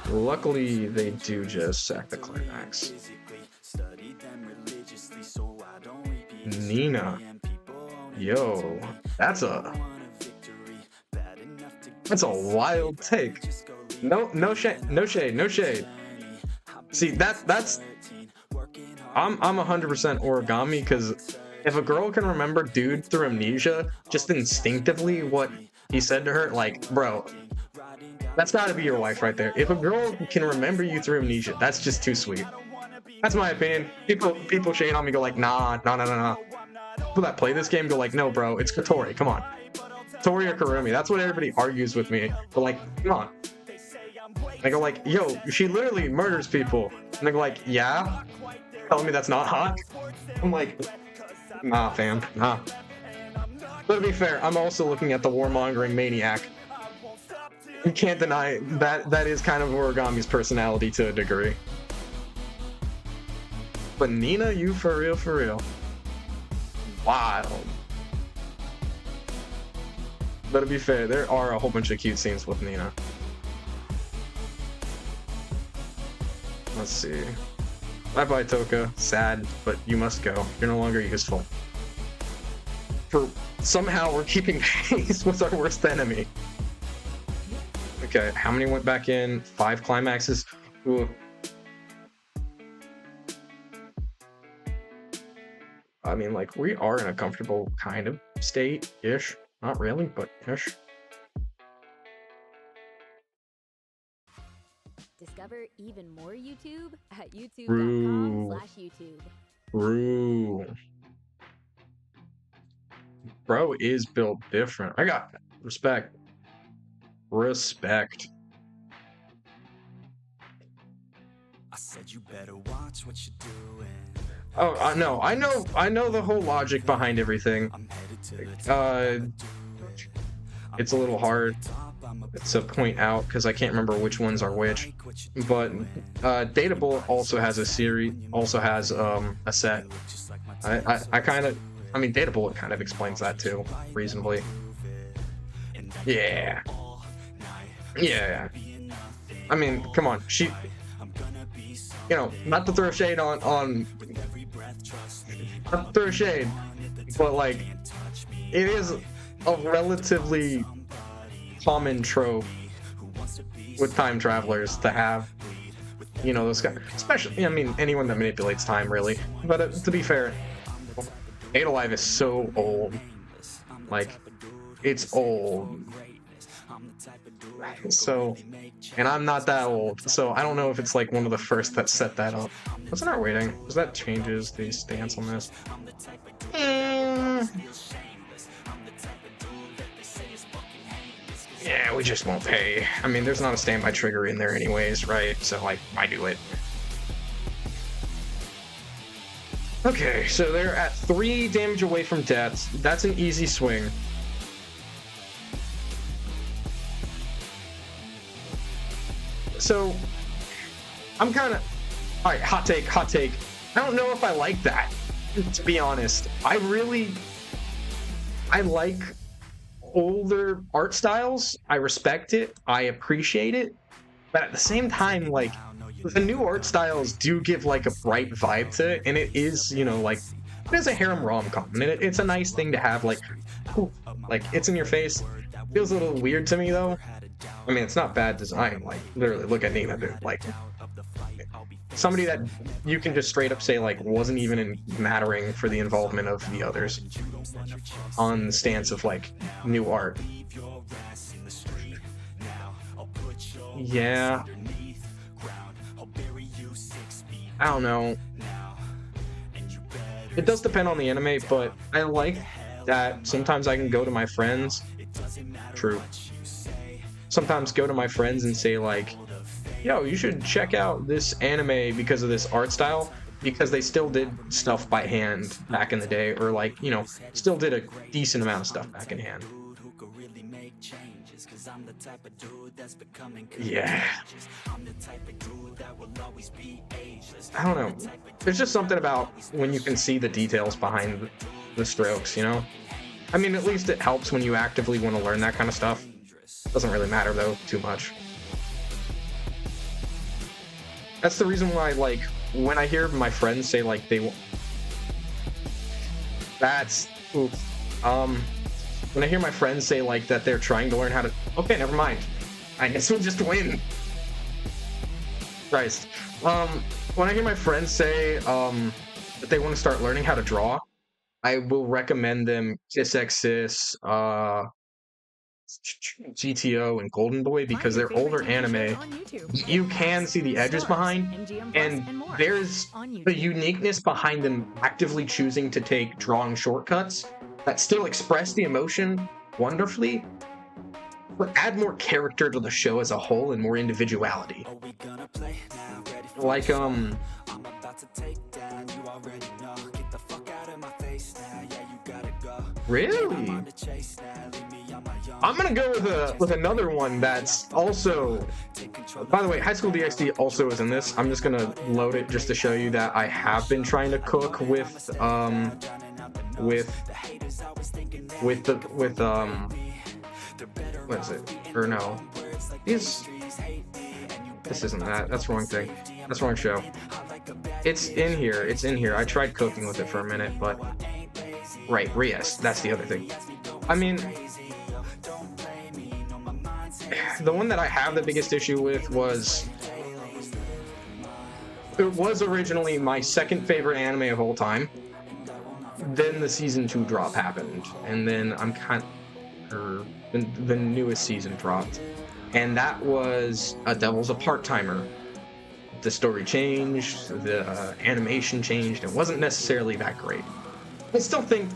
Luckily, they do just sack the climax. Nina. Yo, that's a wild take. No shade. See, that's I'm 100% origami, because if a girl can remember dude through amnesia just instinctively what he said to her, like, bro, that's gotta be your wife right there. If a girl can remember you through amnesia, that's just too sweet. That's my opinion. People shade on me, go like, nah. People that play this game go like, no, bro, it's Kotori, come on. Tori or Kurumi. That's what everybody argues with me. But like, come on. I go like, yo, she literally murders people. And they go like, yeah? Telling me that's not hot? I'm like, nah, fam, nah. But to be fair, I'm also looking at the warmongering maniac. You can't deny that is kind of Origami's personality to a degree. But Nina, you for real, for real. Wild. But to be fair, there are a whole bunch of cute scenes with Nina. Let's see. Bye-bye, Toka. Sad, but you must go. You're no longer useful. Somehow we're keeping pace with our worst enemy. Okay, how many went back in? 5 climaxes. Ooh. I mean, like, we are in a comfortable kind of state-ish. Not really, but ish. Discover even more YouTube at youtube.com/YouTube. True. Bro is built different. I got respect. Respect. I said you better watch what you're doing. Oh, no, I know the whole logic behind everything. It's a little hard to point out because I can't remember which ones are which. But Data Bullet also has a series, also has a set. I mean, Data Bullet kind of explains that too, reasonably. Yeah. Yeah. I mean, come on, she, you know, not to throw shade on not to throw shade, but like, it is a relatively common trope with time travelers to have, you know, those guys, especially, I mean, anyone that manipulates time, really. But to be fair, Eight Alive is so old. Like, it's old. So, and I'm not that old, so I don't know if it's like one of the first that set that up. What's in our waiting? Because that changes the stance on this. Yeah, we just won't pay. I mean, there's not a standby trigger in there anyways, right? So, like, I do it. Okay, so they're at 3 damage away from death. That's an easy swing. So, I'm kind of... Alright, hot take. I don't know if I like that, to be honest. I like older art styles. I respect it. I appreciate it. But at the same time, like, the new art styles do give, like, a bright vibe to it. And it is, you know, like, it is a harem rom-com. And it's a nice thing to have, like, it's in your face. Feels a little weird to me, though. I mean, it's not bad design. Like, literally, look at Nina, dude. Like, somebody that you can just straight up say, like, wasn't even mattering for the involvement of the others on the stance of, like, new art. Yeah. I don't know. It does depend on the anime, but I like that sometimes I can go to my friends. True. Sometimes go to my friends and say, like, yo, you should check out this anime because of this art style, because they still did stuff by hand back in the day, or, like, you know, still did a decent amount of stuff back in hand. Yeah. I don't know. There's just something about when you can see the details behind the strokes, you know? I mean, at least it helps when you actively want to learn that kind of stuff. Doesn't really matter, though, too much. That's the reason why, like, when I hear my friends say, like, they... That's... Oops. When I hear my friends say, like, that they're trying to learn how to... Okay, never mind. I guess we'll just win. Christ. When I hear my friends say, that they want to start learning how to draw, I will recommend them Kiss X Sis, GTO, and Golden Boy, because they're older anime. You can see the edges behind, and there's a uniqueness behind them actively choosing to take drawing shortcuts that still express the emotion, wonderfully, but add more character to the show as a whole and more individuality. Like, really? I'm gonna go with another one that's also. By the way, High School DxD also is in this. I'm just gonna load it just to show you that I have been trying to cook with what is it? Or no, this isn't that. That's the wrong thing. That's the wrong show. It's in here. It's in here. I tried cooking with it for a minute, but right, Rias. That's the other thing. I mean, the one that I have the biggest issue with was it was originally my second favorite anime of all time. Then the season 2 drop happened, and then the newest season dropped, and that was A Devil's a Part-Timer. The story changed, the animation changed. It wasn't necessarily that great. I still think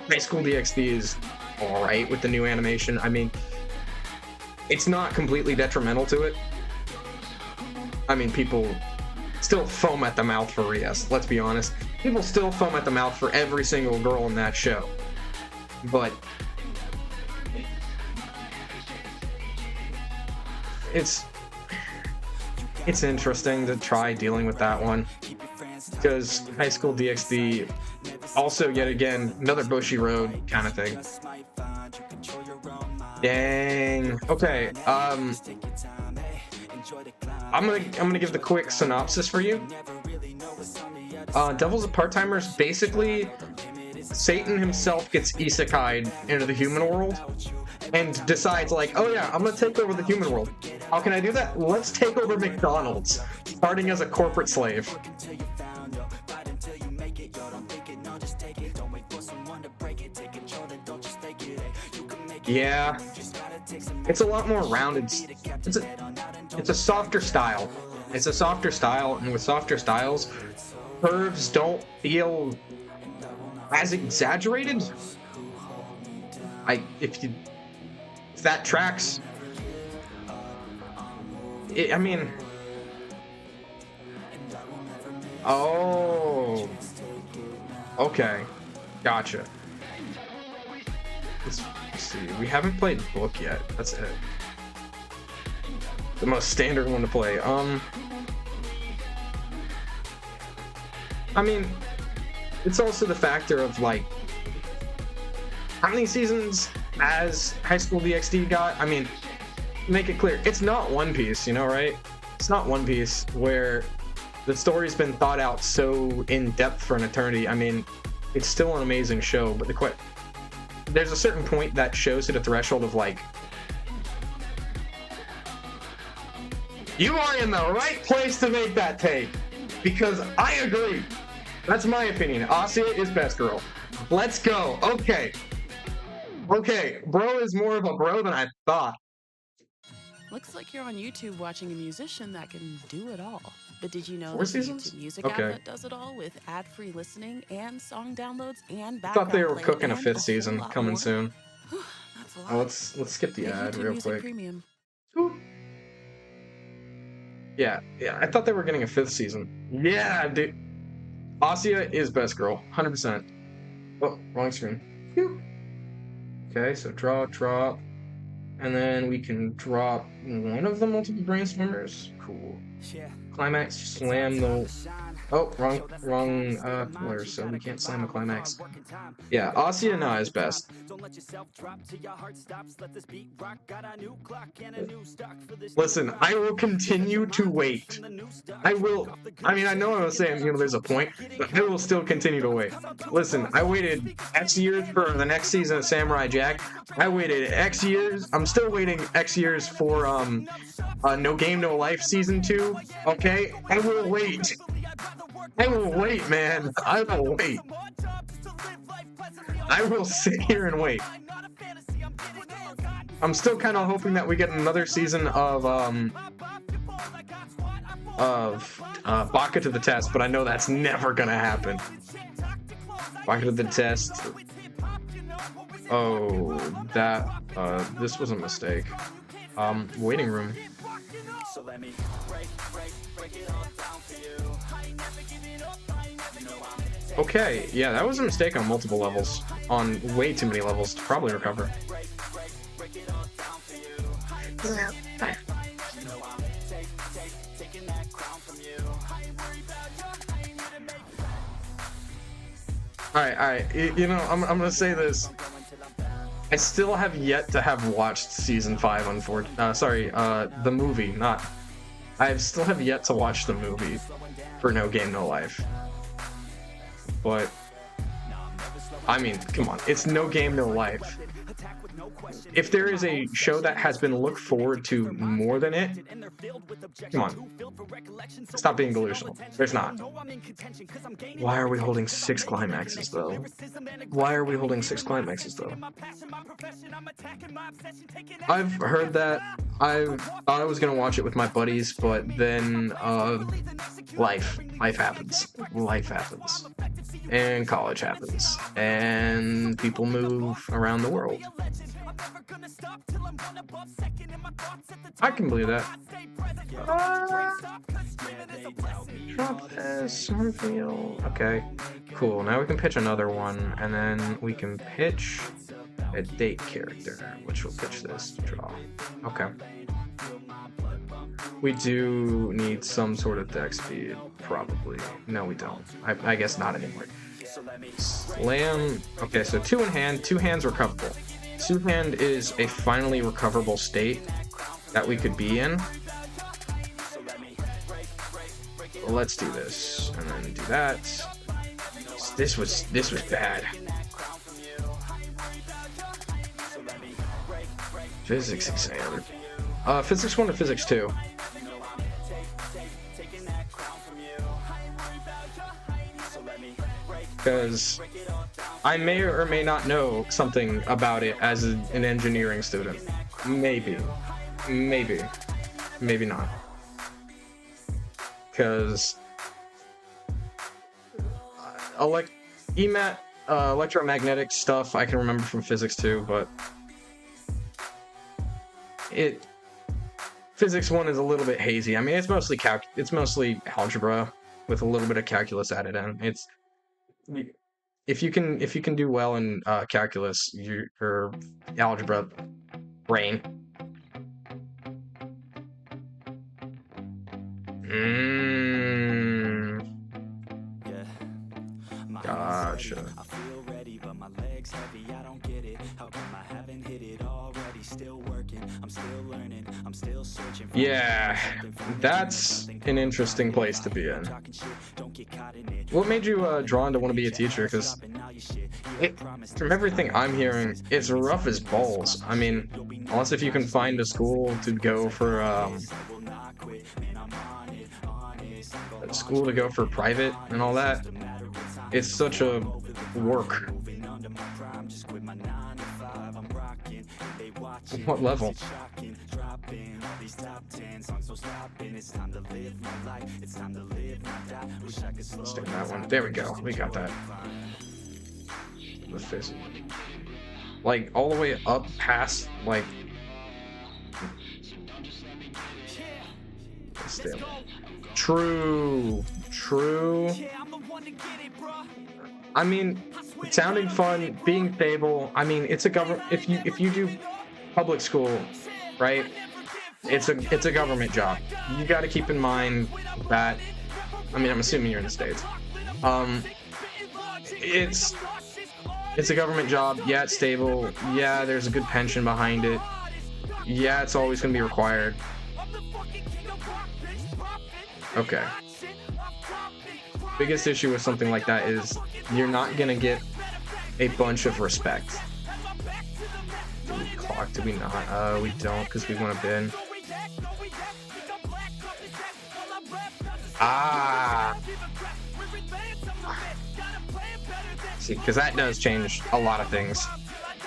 High School DxD is alright with the new animation. I mean, it's not completely detrimental to it. I mean, people still foam at the mouth for Rias, let's be honest. People still foam at the mouth for every single girl in that show. But it's interesting to try dealing with that one, because High School DxD also, yet again, another Bushy Road kind of thing. Dang. Okay. I'm gonna give the quick synopsis for you. Devil's a Part-Timer is basically Satan himself gets isekai'd into the human world and decides, like, oh yeah, I'm gonna take over the human world. How can I do that? Let's take over McDonald's, starting as a corporate slave. Yeah, it's a lot more rounded. It's a softer style. It's a softer style, and with softer styles, curves don't feel as exaggerated. If that tracks. I mean, oh, okay, gotcha. Let's see. We haven't played book yet. That's it. The most standard one to play. I mean, it's also the factor of, like, how many seasons has High School DxD got? I mean, make it clear, it's not One Piece, you know, right? It's not One Piece where the story's been thought out so in depth for an eternity. I mean, it's still an amazing show, but there's a certain point that shows at a threshold of, like, you are in the right place to make that take, because I agree. That's my opinion. Asuya is best girl. Let's go. Okay, bro is more of a bro than I thought. Looks like you're on YouTube watching a musician that can do it all. But did you know 4 there's a seasons? YouTube Music Okay. app that does it all with ad-free listening and song downloads and background Thought they were play cooking a and 5th whole season lot coming more? soon. That's a lot. Oh, let's skip the Get ad YouTube real Music quick. Premium. Yeah, I thought they were getting a 5th season. Yeah, dude. Asuya is best girl, 100%. Oh, wrong screen. Phew. Okay, so drop, and then we can drop one of the multiple brainstormers. Cool. Climax, slam the. Oh, wrong color, so we can't slam a climax. Yeah, Asuya Na is best. Listen, I will continue to wait. I mean, I know I was saying, there's a point, but I will still continue to wait. Listen, I waited X years for the next season of Samurai Jack. I waited X years. I'm still waiting X years for No Game No Life season 2. Okay, I will wait. I will wait, man. I will wait. I will sit here and wait. I'm still kind of hoping that we get another season of Baka to the Test, but I know that's never gonna happen. Baka to the Test. Oh, that, this was a mistake. Waiting room. So let me break it all down for you. I ain't never giving up, I ain't never giving up. Okay, yeah, that was a mistake on multiple levels. On way too many levels to probably recover. Break it all down for you. You know I'm taking that crown from you. I ain't worried about you, I ain't here to make Alright, you know, I'm gonna say this. I still have yet to have watched season 5, the movie, not... I still have yet to watch the movie for No Game, No Life. But, I mean, come on, it's No Game, No Life. If there is a show that has been looked forward to more than it, come on, stop being delusional. There's not. Why are we holding 6 climaxes, though? Why are we holding 6 climaxes, though? I've heard that. I thought I was gonna watch it with my buddies, but then, life happens. Life happens. And college happens. And people move around the world. I can believe that. Drop this, reveal. Okay, cool. Now we can pitch another one, and then we can pitch a date character, which will pitch this to draw. Okay. We do need some sort of deck speed, probably. No, we don't. I guess not anymore. Slam. Okay, so 2 in hand, 2 hands recoverable. 2 hand is a finally recoverable state that we could be in. Let's do this, and then do that. This was bad. Physics exam. Physics 1 to Physics 2. Because I may or may not know something about it as an engineering student. Maybe not. Because electromagnetic stuff I can remember from Physics 2, but Physics 1 is a little bit hazy. I mean, it's mostly algebra with a little bit of calculus added in. If you can do well in calculus, your algebra brain. Gotcha. I feel ready, but my legs heavy, I don't get it. How come I haven't hit it already? Still working, I'm still learning, I'm still searching. Yeah, that's an interesting place to be in. What made you drawn to want to be a teacher? Because from everything I'm hearing, it's rough as balls. I mean, unless if you can find a school to go for private and all that, it's such a work. What level? Let's do that one. There we go. We got that. The physics. Like, all the way up past, like... True. I mean, it sounded fun, being stable. I mean, it's a government. If you do public school, right? It's a government job. You got to keep in mind that. I mean, I'm assuming you're in the States. It's a government job. Yeah, it's stable. Yeah, there's a good pension behind it. Yeah, it's always gonna be required. Okay. Biggest issue with something like that is you're not gonna get a bunch of respect. Do we clock? Do we not? We don't, because we want to bin. See, because that does change a lot of things.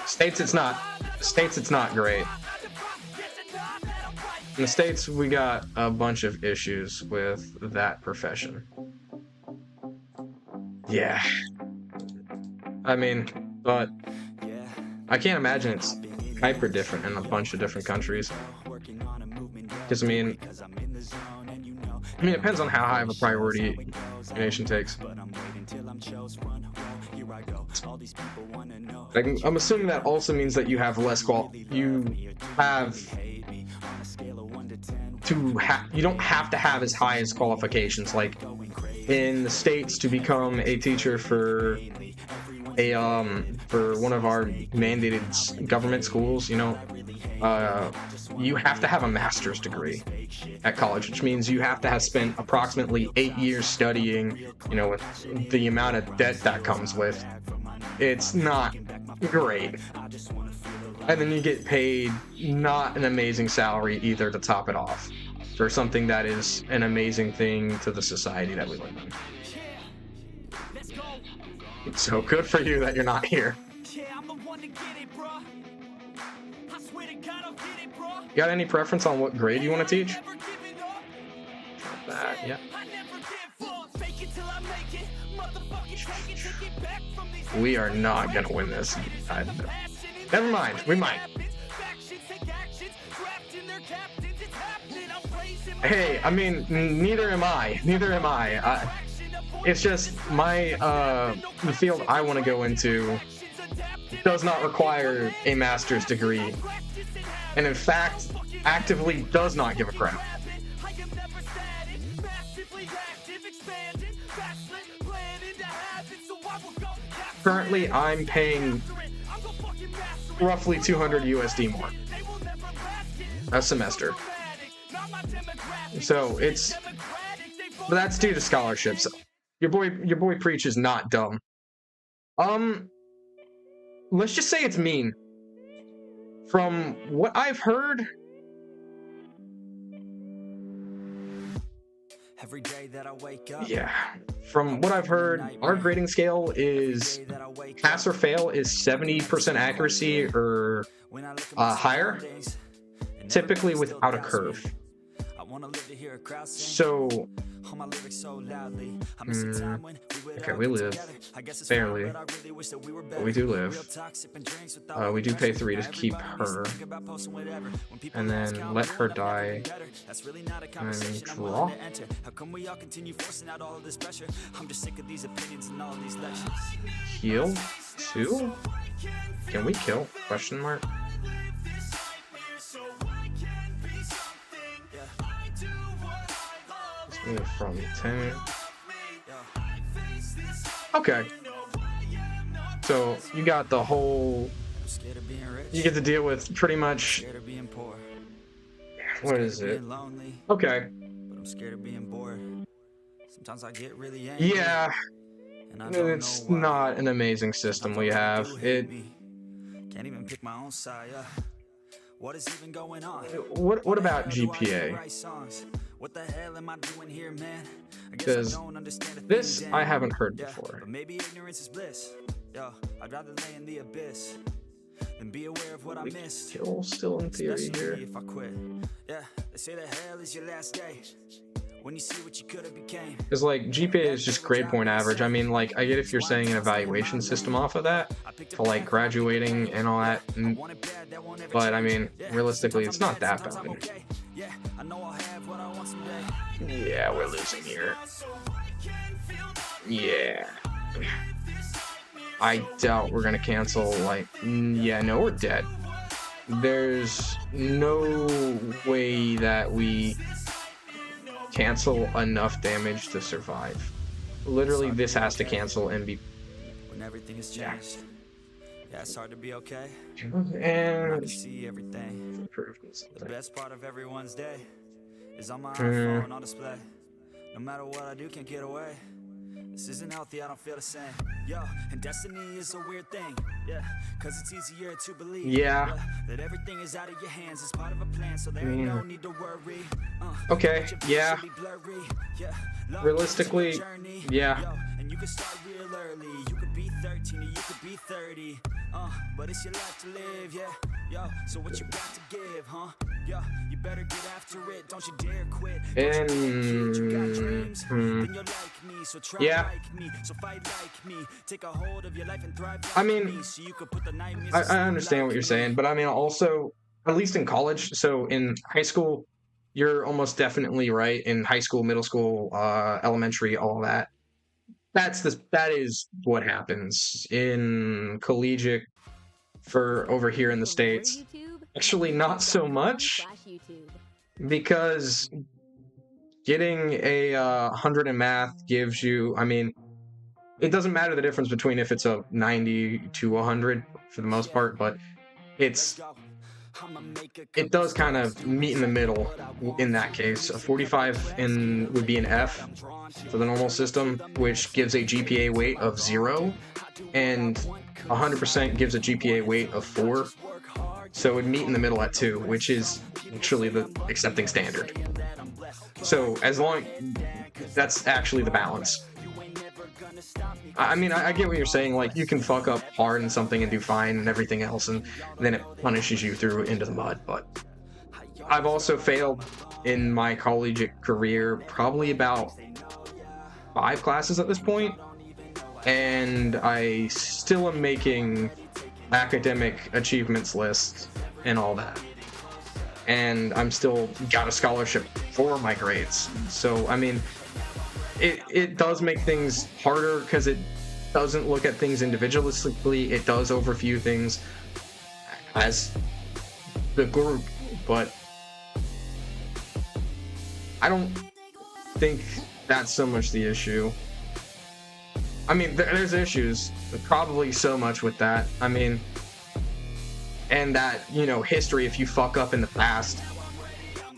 States, it's not great. In the States, we got a bunch of issues with that profession. Yeah. I mean, but I can't imagine it's hyper different in a bunch of different countries. Because I mean, it depends on how high of a priority the nation takes. I'm assuming that also means that you have less you don't have to have as high as qualifications. Like in the States, to become a teacher for one of our mandated government schools, you know, you have to have a master's degree at college, which means you have to have spent approximately 8 years studying, you know, with the amount of debt that comes with. It's not great. And then you get paid not an amazing salary either to top it off for something that is an amazing thing to the society that we live in. So good for you that you're not here. You got any preference on what grade you want to teach? Not bad, yeah. We are not gonna win this. Never mind, we might. Hey, I mean, neither am I. It's just the field I want to go into does not require a master's degree, and in fact, actively does not give a crap. Currently, I'm paying roughly 200 USD more a semester. So but that's due to scholarships. Your boy Preach is not dumb. Let's just say it's mean. From what I've heard, every day that I wake up. Yeah. From what I've heard, our grading scale is pass or fail is 70% accuracy or higher, typically without a curve. So, okay, we live barely, but we do live. We do pay 3 to keep her, and then let her die, and draw. Heal 2? Can we kill? Question mark. From 10. Okay. So you got the whole. You get to deal with pretty much. What is it? Okay. Yeah. It's not an amazing system we have. It. Can't even pick my own side. What is even going on? What about GPA? What the hell am I doing here, man? Because this I haven't heard before. But maybe ignorance is bliss. Yo, I'd rather lay in the abyss than be aware of what I missed. Kill still in theory here. If I quit. Yeah, they say the hell is your last day. When you see what you could have became. Because like GPA is just grade point average. I mean, like I get if you're saying an evaluation system off of that for like graduating and all that, but I mean realistically it's not that bad. Yeah, we're losing here. Yeah. I doubt we're gonna cancel. Like, yeah, no, we're dead. There's no way that we cancel enough damage to survive. Literally, this has to cancel and be. When everything is changed. Yeah, it's hard to be okay. And I can see everything. The best part of everyone's day is on my iPhone on display. No matter what I do, can't get away. This isn't healthy, I don't feel the same. Yo, and destiny is a weird thing. Yeah, cause it's easier to believe. Yeah. That everything is out of your hands. It's part of a plan, so there ain't no need to worry. Okay, yeah. Realistically, yeah. And you can start real early. You could be 13 or you could be 30. But it's your life to live, yeah. Yo, so what you got to give, huh? Yo, you better get after it. Don't you dare quit. Don't you quit, kid. You got dreams. Then you're like me, so try like me. So fight like me. Take a hold of your life and thrive like me. So you could put the nightmares I understand what you're saying, but I mean, also, at least in college, so in high school, you're almost definitely right. In high school, middle school, elementary, all that. That is what happens in collegiate for over here in the For more States. YouTube, Actually, not so much, because getting a 100 in math gives you, I mean, it doesn't matter the difference between if it's a 90 to 100 for the most part, but it does kind of meet in the middle in that case. A 45 would be an F for the normal system, which gives a GPA weight of 0, and 100% gives a GPA weight of 4. So it would meet in the middle at 2, which is actually the accepting standard. So as long, that's actually the balance. I mean, I get what you're saying. Like, you can fuck up hard in something and do fine and everything else, and then it punishes you through into the mud. But I've also failed in my collegiate career probably about 5 classes at this point, and I still am making academic achievements lists and all that. And I'm still got a scholarship for my grades. So, I mean, it does make things harder because it doesn't look at things individualistically. It does overview things as the group, but I don't think that's so much the issue. I mean, there's issues, probably so much with that. I mean, and that, you know, history, if you fuck up in the past,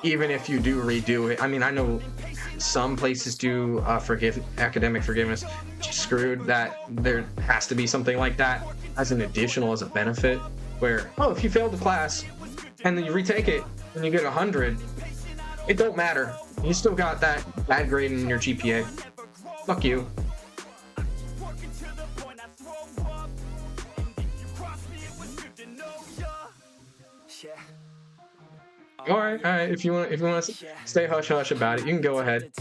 even if you do redo it, I mean, I know some places do academic forgiveness, just screwed, that there has to be something like that as an additional, as a benefit, where, oh, if you failed the class and then you retake it and you get 100, it don't matter. You still got that bad grade in your GPA. Fuck you. All right. If you want to stay hush hush about it, you can go ahead.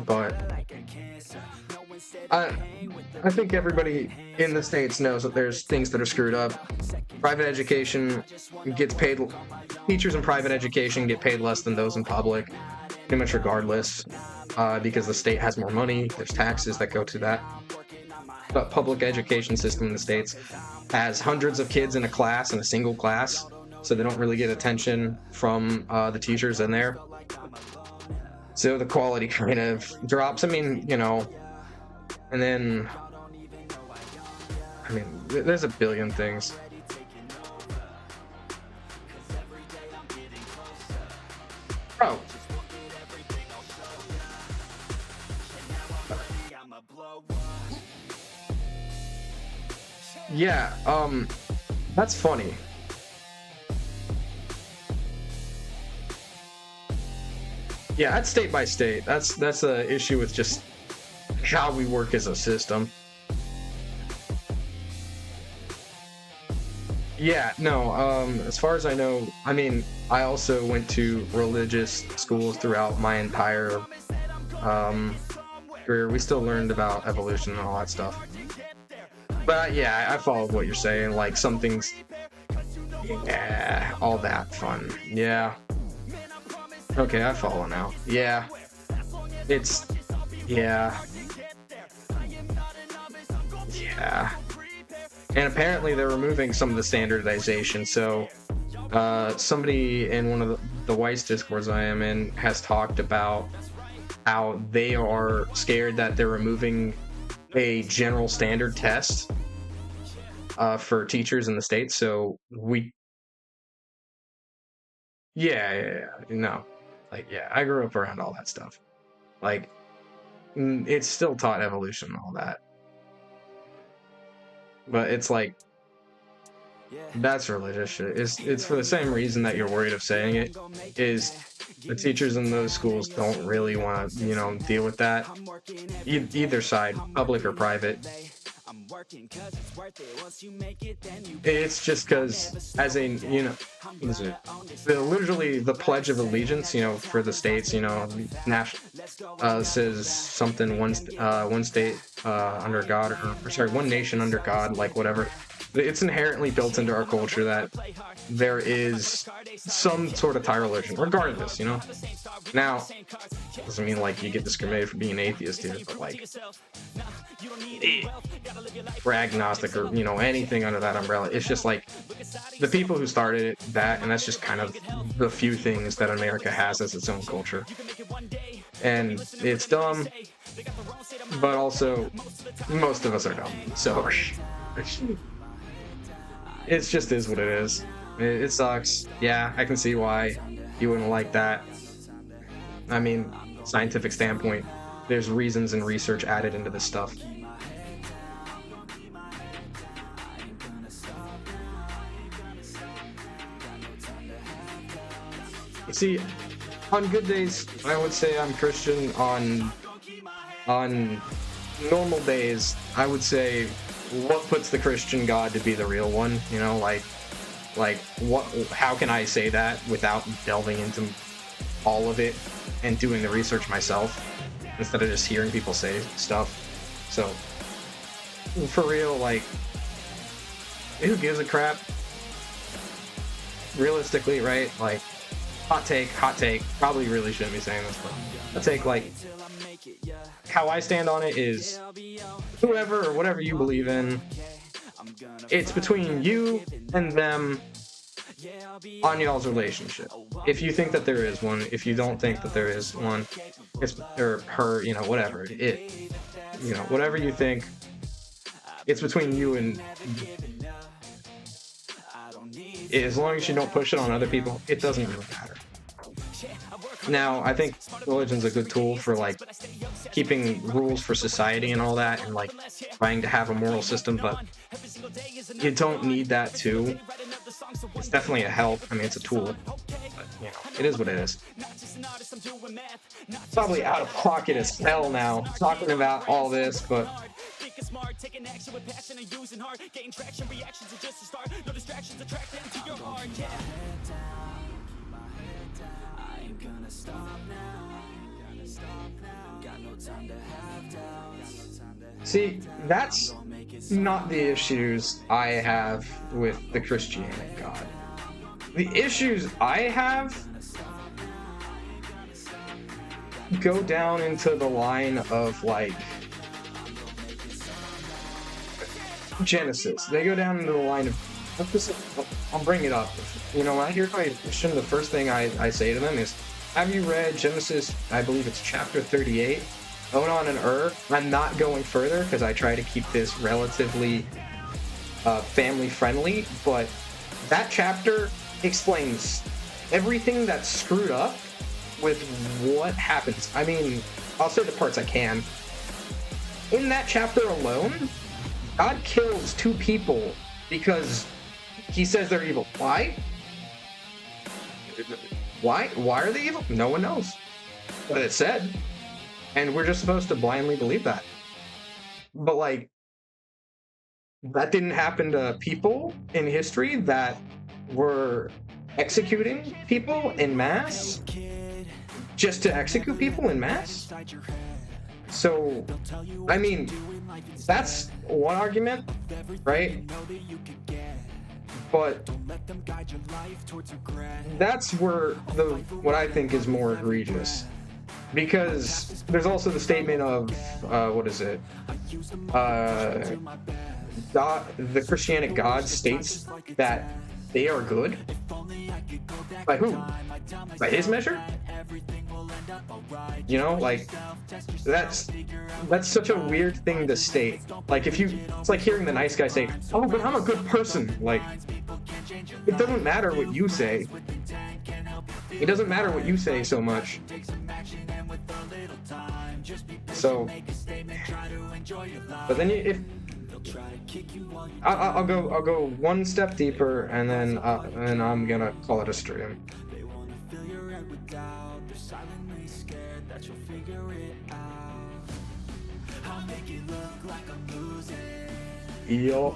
But I think everybody in the States knows that there's things that are screwed up. Private education gets paid. Teachers in private education get paid less than those in public, pretty much regardless, because the state has more money. There's taxes that go to that. But public education system in the States has hundreds of kids in a class, in a single class, so they don't really get attention from the teachers in there. So the quality kind of drops. I mean, you know, and then, I mean, there's a billion things. Oh. Yeah, that's funny. Yeah, that's state by state. That's a issue with just how we work as a system. Yeah, no, as far as I know, I mean, I also went to religious schools throughout my entire career. We still learned about evolution and all that stuff. But yeah, I followed what you're saying, like some things, yeah, all that fun. Yeah. Okay, I follow now. Yeah. It's, yeah. Yeah. And apparently they're removing some of the standardization, so somebody in one of the Weiss Discords I am in has talked about how they are scared that they're removing a general standard test for teachers in the States, so no. Like, yeah, I grew up around all that stuff. Like, it's still taught evolution and all that. But it's like, That's religious shit. It's for the same reason that you're worried of saying it, is the teachers in those schools don't really want to, deal with that. Either side, public or private. It's just because, as a, what is it? Literally the Pledge of Allegiance, for the states, national, says something one state under God, or sorry, one nation under God, like whatever. It's inherently built into our culture that there is some sort of tie religion, regardless, Now, doesn't mean like you get discriminated for being an atheist here, but like, or agnostic, or anything under that umbrella. It's just like the people who started it, and that's just kind of the few things that America has as its own culture, and it's dumb, but also most of us are dumb, so it just is what it is. It sucks. Yeah, I can see why you wouldn't like that. I mean, scientific standpoint, there's reasons and research added into this stuff. See, on good days, I would say I'm Christian. On normal days, I would say what puts the Christian God to be the real one, like what, how can I say that without delving into all of it and doing the research myself instead of just hearing people say stuff. So for real, like, who gives a crap? Realistically, right? Like, hot take, probably really shouldn't be saying this, but hot take, like, how I stand on it is whoever or whatever you believe in, it's between you and them on y'all's relationship. If you think that there is one, if you don't think that there is one, it's, or her, whatever, whatever you think, it's between you and, as long as you don't push it on other people, it doesn't really matter. Now, I think religion's a good tool for, like, keeping rules for society and all that, and, like, trying to have a moral system, but you don't need that too. It's definitely a help. I mean, it's a tool, but, it is what it is. Probably out of pocket as hell now, talking about all this, but see, that's not the issues I have with the Christianic God. The issues I have go down into the line of, like, Genesis. They go down into the line of, I'll bring it up. When I hear a Christian, the first thing I say to them is, have you read Genesis, I believe it's chapter 38, Onan and Ur? I'm not going further because I try to keep this relatively family friendly, but that chapter explains everything that's screwed up with what happens. I mean, I'll say the parts I can. In that chapter alone, God kills 2 people because he says they're evil. Why? Why are they evil? No one knows. But it said. And we're just supposed to blindly believe that. But, like, that didn't happen to people in history that were executing people in mass just to execute people in mass. So, I mean, that's one argument, right? But that's where what I think is more egregious, because there's also the statement of God, the Christianic God states that they are good. By who? By his measure? Like, that's such a weird thing to state. Like, it's like hearing the nice guy say, oh, but I'm a good person. Like, it doesn't matter what you say. It doesn't matter what you say so much. So, but then I'll go one step deeper, and then I'm gonna call it a stream. They wanna fill your head with doubt. They're silently scared that you'll figure it out. I'll make it look like I'm losing. Yup.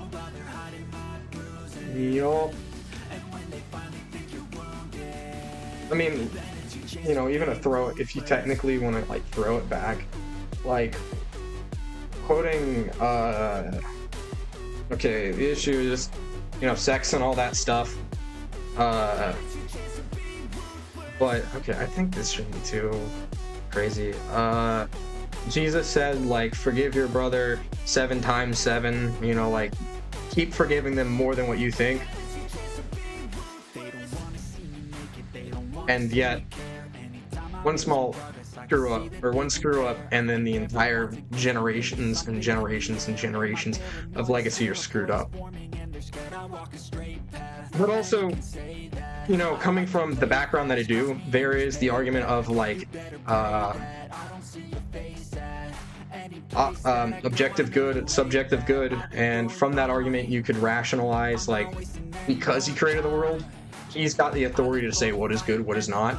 Yup. I mean, you know, even a throw it, if you technically want to like throw it back, like quoting okay, the issue is, you know, sex and all that stuff, but okay, I think this shouldn't be too crazy. Jesus said, like, forgive your brother 7 times 7, you know, like, keep forgiving them more than what you think. And yet, one small screw up, or one screw up, and then the entire generations and generations and generations of legacy are screwed up. But also, you know, coming from the background that I do, there is the argument of, like, objective good, subjective good, and from that argument you could rationalize, like, because he created the world, he's got the authority to say what is good, what is not.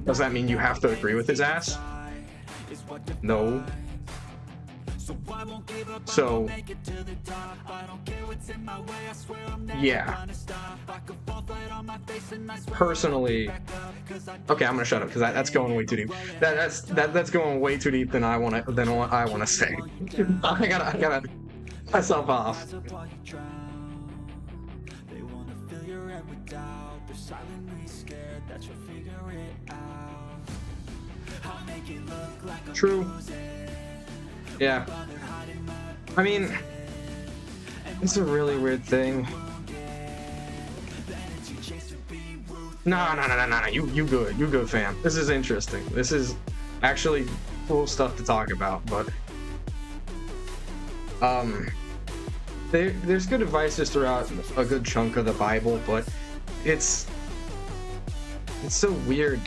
Does that mean you have to agree with his ass? No. So, yeah. Personally, okay, I'm gonna shut up because that's going way too deep. That's going way too deep than I want to say. I gotta myself off. True. Yeah. I mean, it's a really weird thing. No. You good, fam. This is interesting. This is actually cool stuff to talk about, but there's good advices throughout a good chunk of the Bible, but it's so weird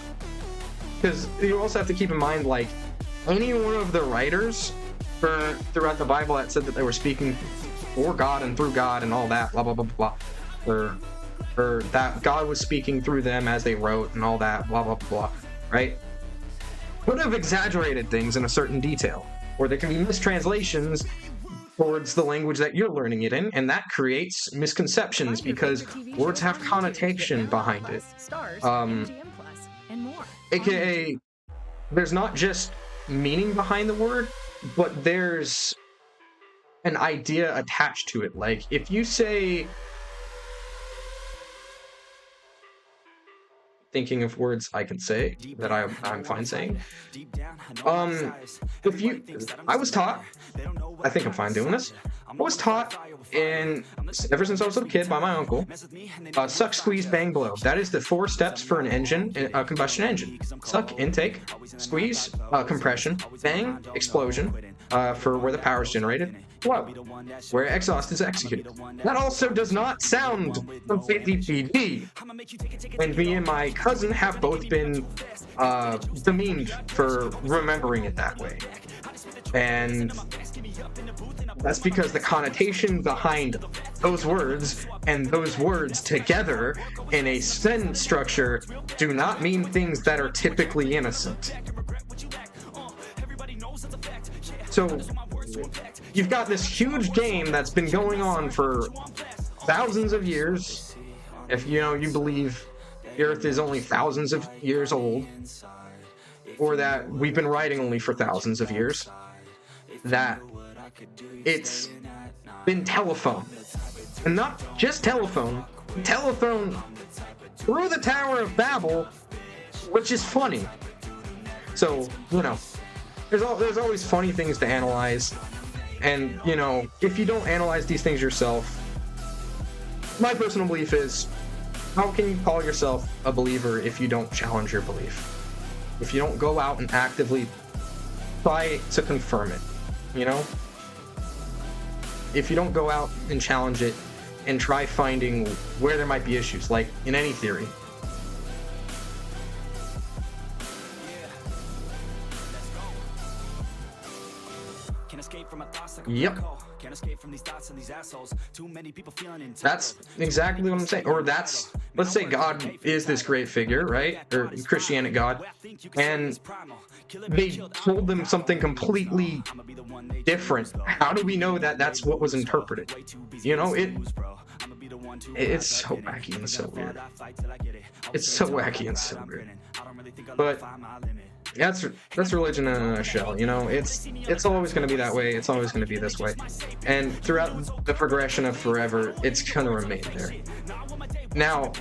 because you also have to keep in mind, like, any one of the writers throughout the Bible that said that they were speaking for God and through God and all that, blah blah blah blah, or that God was speaking through them as they wrote and all that, blah blah blah, right? Could have exaggerated things in a certain detail, or there can be mistranslations towards the language that you're learning it in, and that creates misconceptions because words have connotation behind it. AKA, there's not just meaning behind the word, but there's an idea attached to it. Like, if you say, thinking of words I can say that I'm fine saying. I was taught, I think I'm fine doing this. I was taught ever since I was a little kid by my uncle, suck, squeeze, bang, blow. That is the 4 steps for an engine, a combustion engine. Suck, intake; squeeze, compression; bang, explosion, for where the power is generated; blow, where exhaust is executed. That also does not sound completely PG. And me and my cousin have both been demeaned for remembering it that way. And that's because the connotation behind those words and those words together in a sentence structure do not mean things that are typically innocent. So you've got this huge game that's been going on for thousands of years. If you believe the Earth is only thousands of years old, or that we've been writing only for thousands of years, that it's been telephone. And not just telephone through the Tower of Babel, which is funny. So, there's always funny things to analyze. And, if you don't analyze these things yourself, my personal belief is, how can you call yourself a believer if you don't challenge your belief? If you don't go out and actively try to confirm it, If you don't go out and challenge it and try finding where there might be issues, like in any theory. Yep. Can't escape from these thoughts and these assholes. Too many people feeling entitled. That's exactly what I'm saying. Or that's, let's say God is this great figure, right? Or Christianic God. And they told them something completely different. How do we know that that's what was interpreted? You know, it's so wacky and so weird. It's so wacky and so weird. But that's religion in a nutshell. You know, it's always going to be that way. It's always going to be this way, and throughout the progression of forever, it's going to remain there. Now,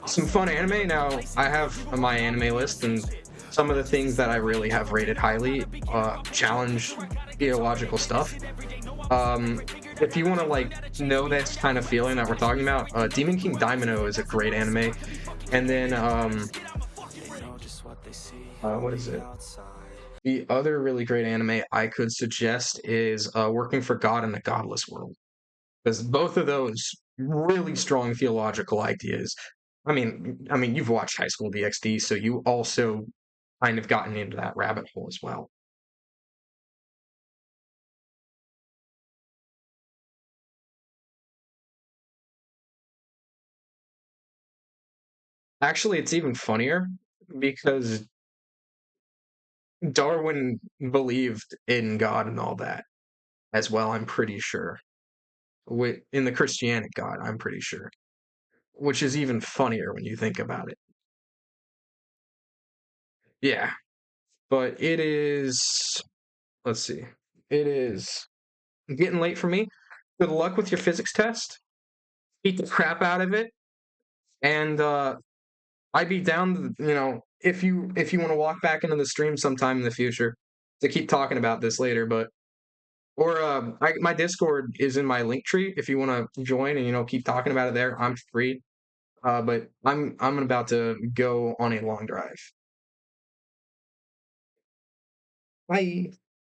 some fun anime. Now, I have my anime list, and some of the things that I really have rated highly challenge theological stuff. If you want to like know that kind of feeling that we're talking about, Demon King Daimano is a great anime, and then what is it? The other really great anime I could suggest is Working for God in the Godless World, because both of those really strong theological ideas. I mean, you've watched High School DxD, so you also kind of gotten into that rabbit hole as well. Actually, it's even funnier because Darwin believed in God and all that as well, I'm pretty sure. In the Christianic God, I'm pretty sure. Which is even funnier when you think about it. Yeah. But it is, let's see. It is getting late for me. Good luck with your physics test. Beat the crap out of it. And I'd be down, you know, if you want to walk back into the stream sometime in the future to keep talking about this later, but or my Discord is in my link tree if you want to join and, you know, keep talking about it there. I'm free. But I'm about to go on a long drive. Bye.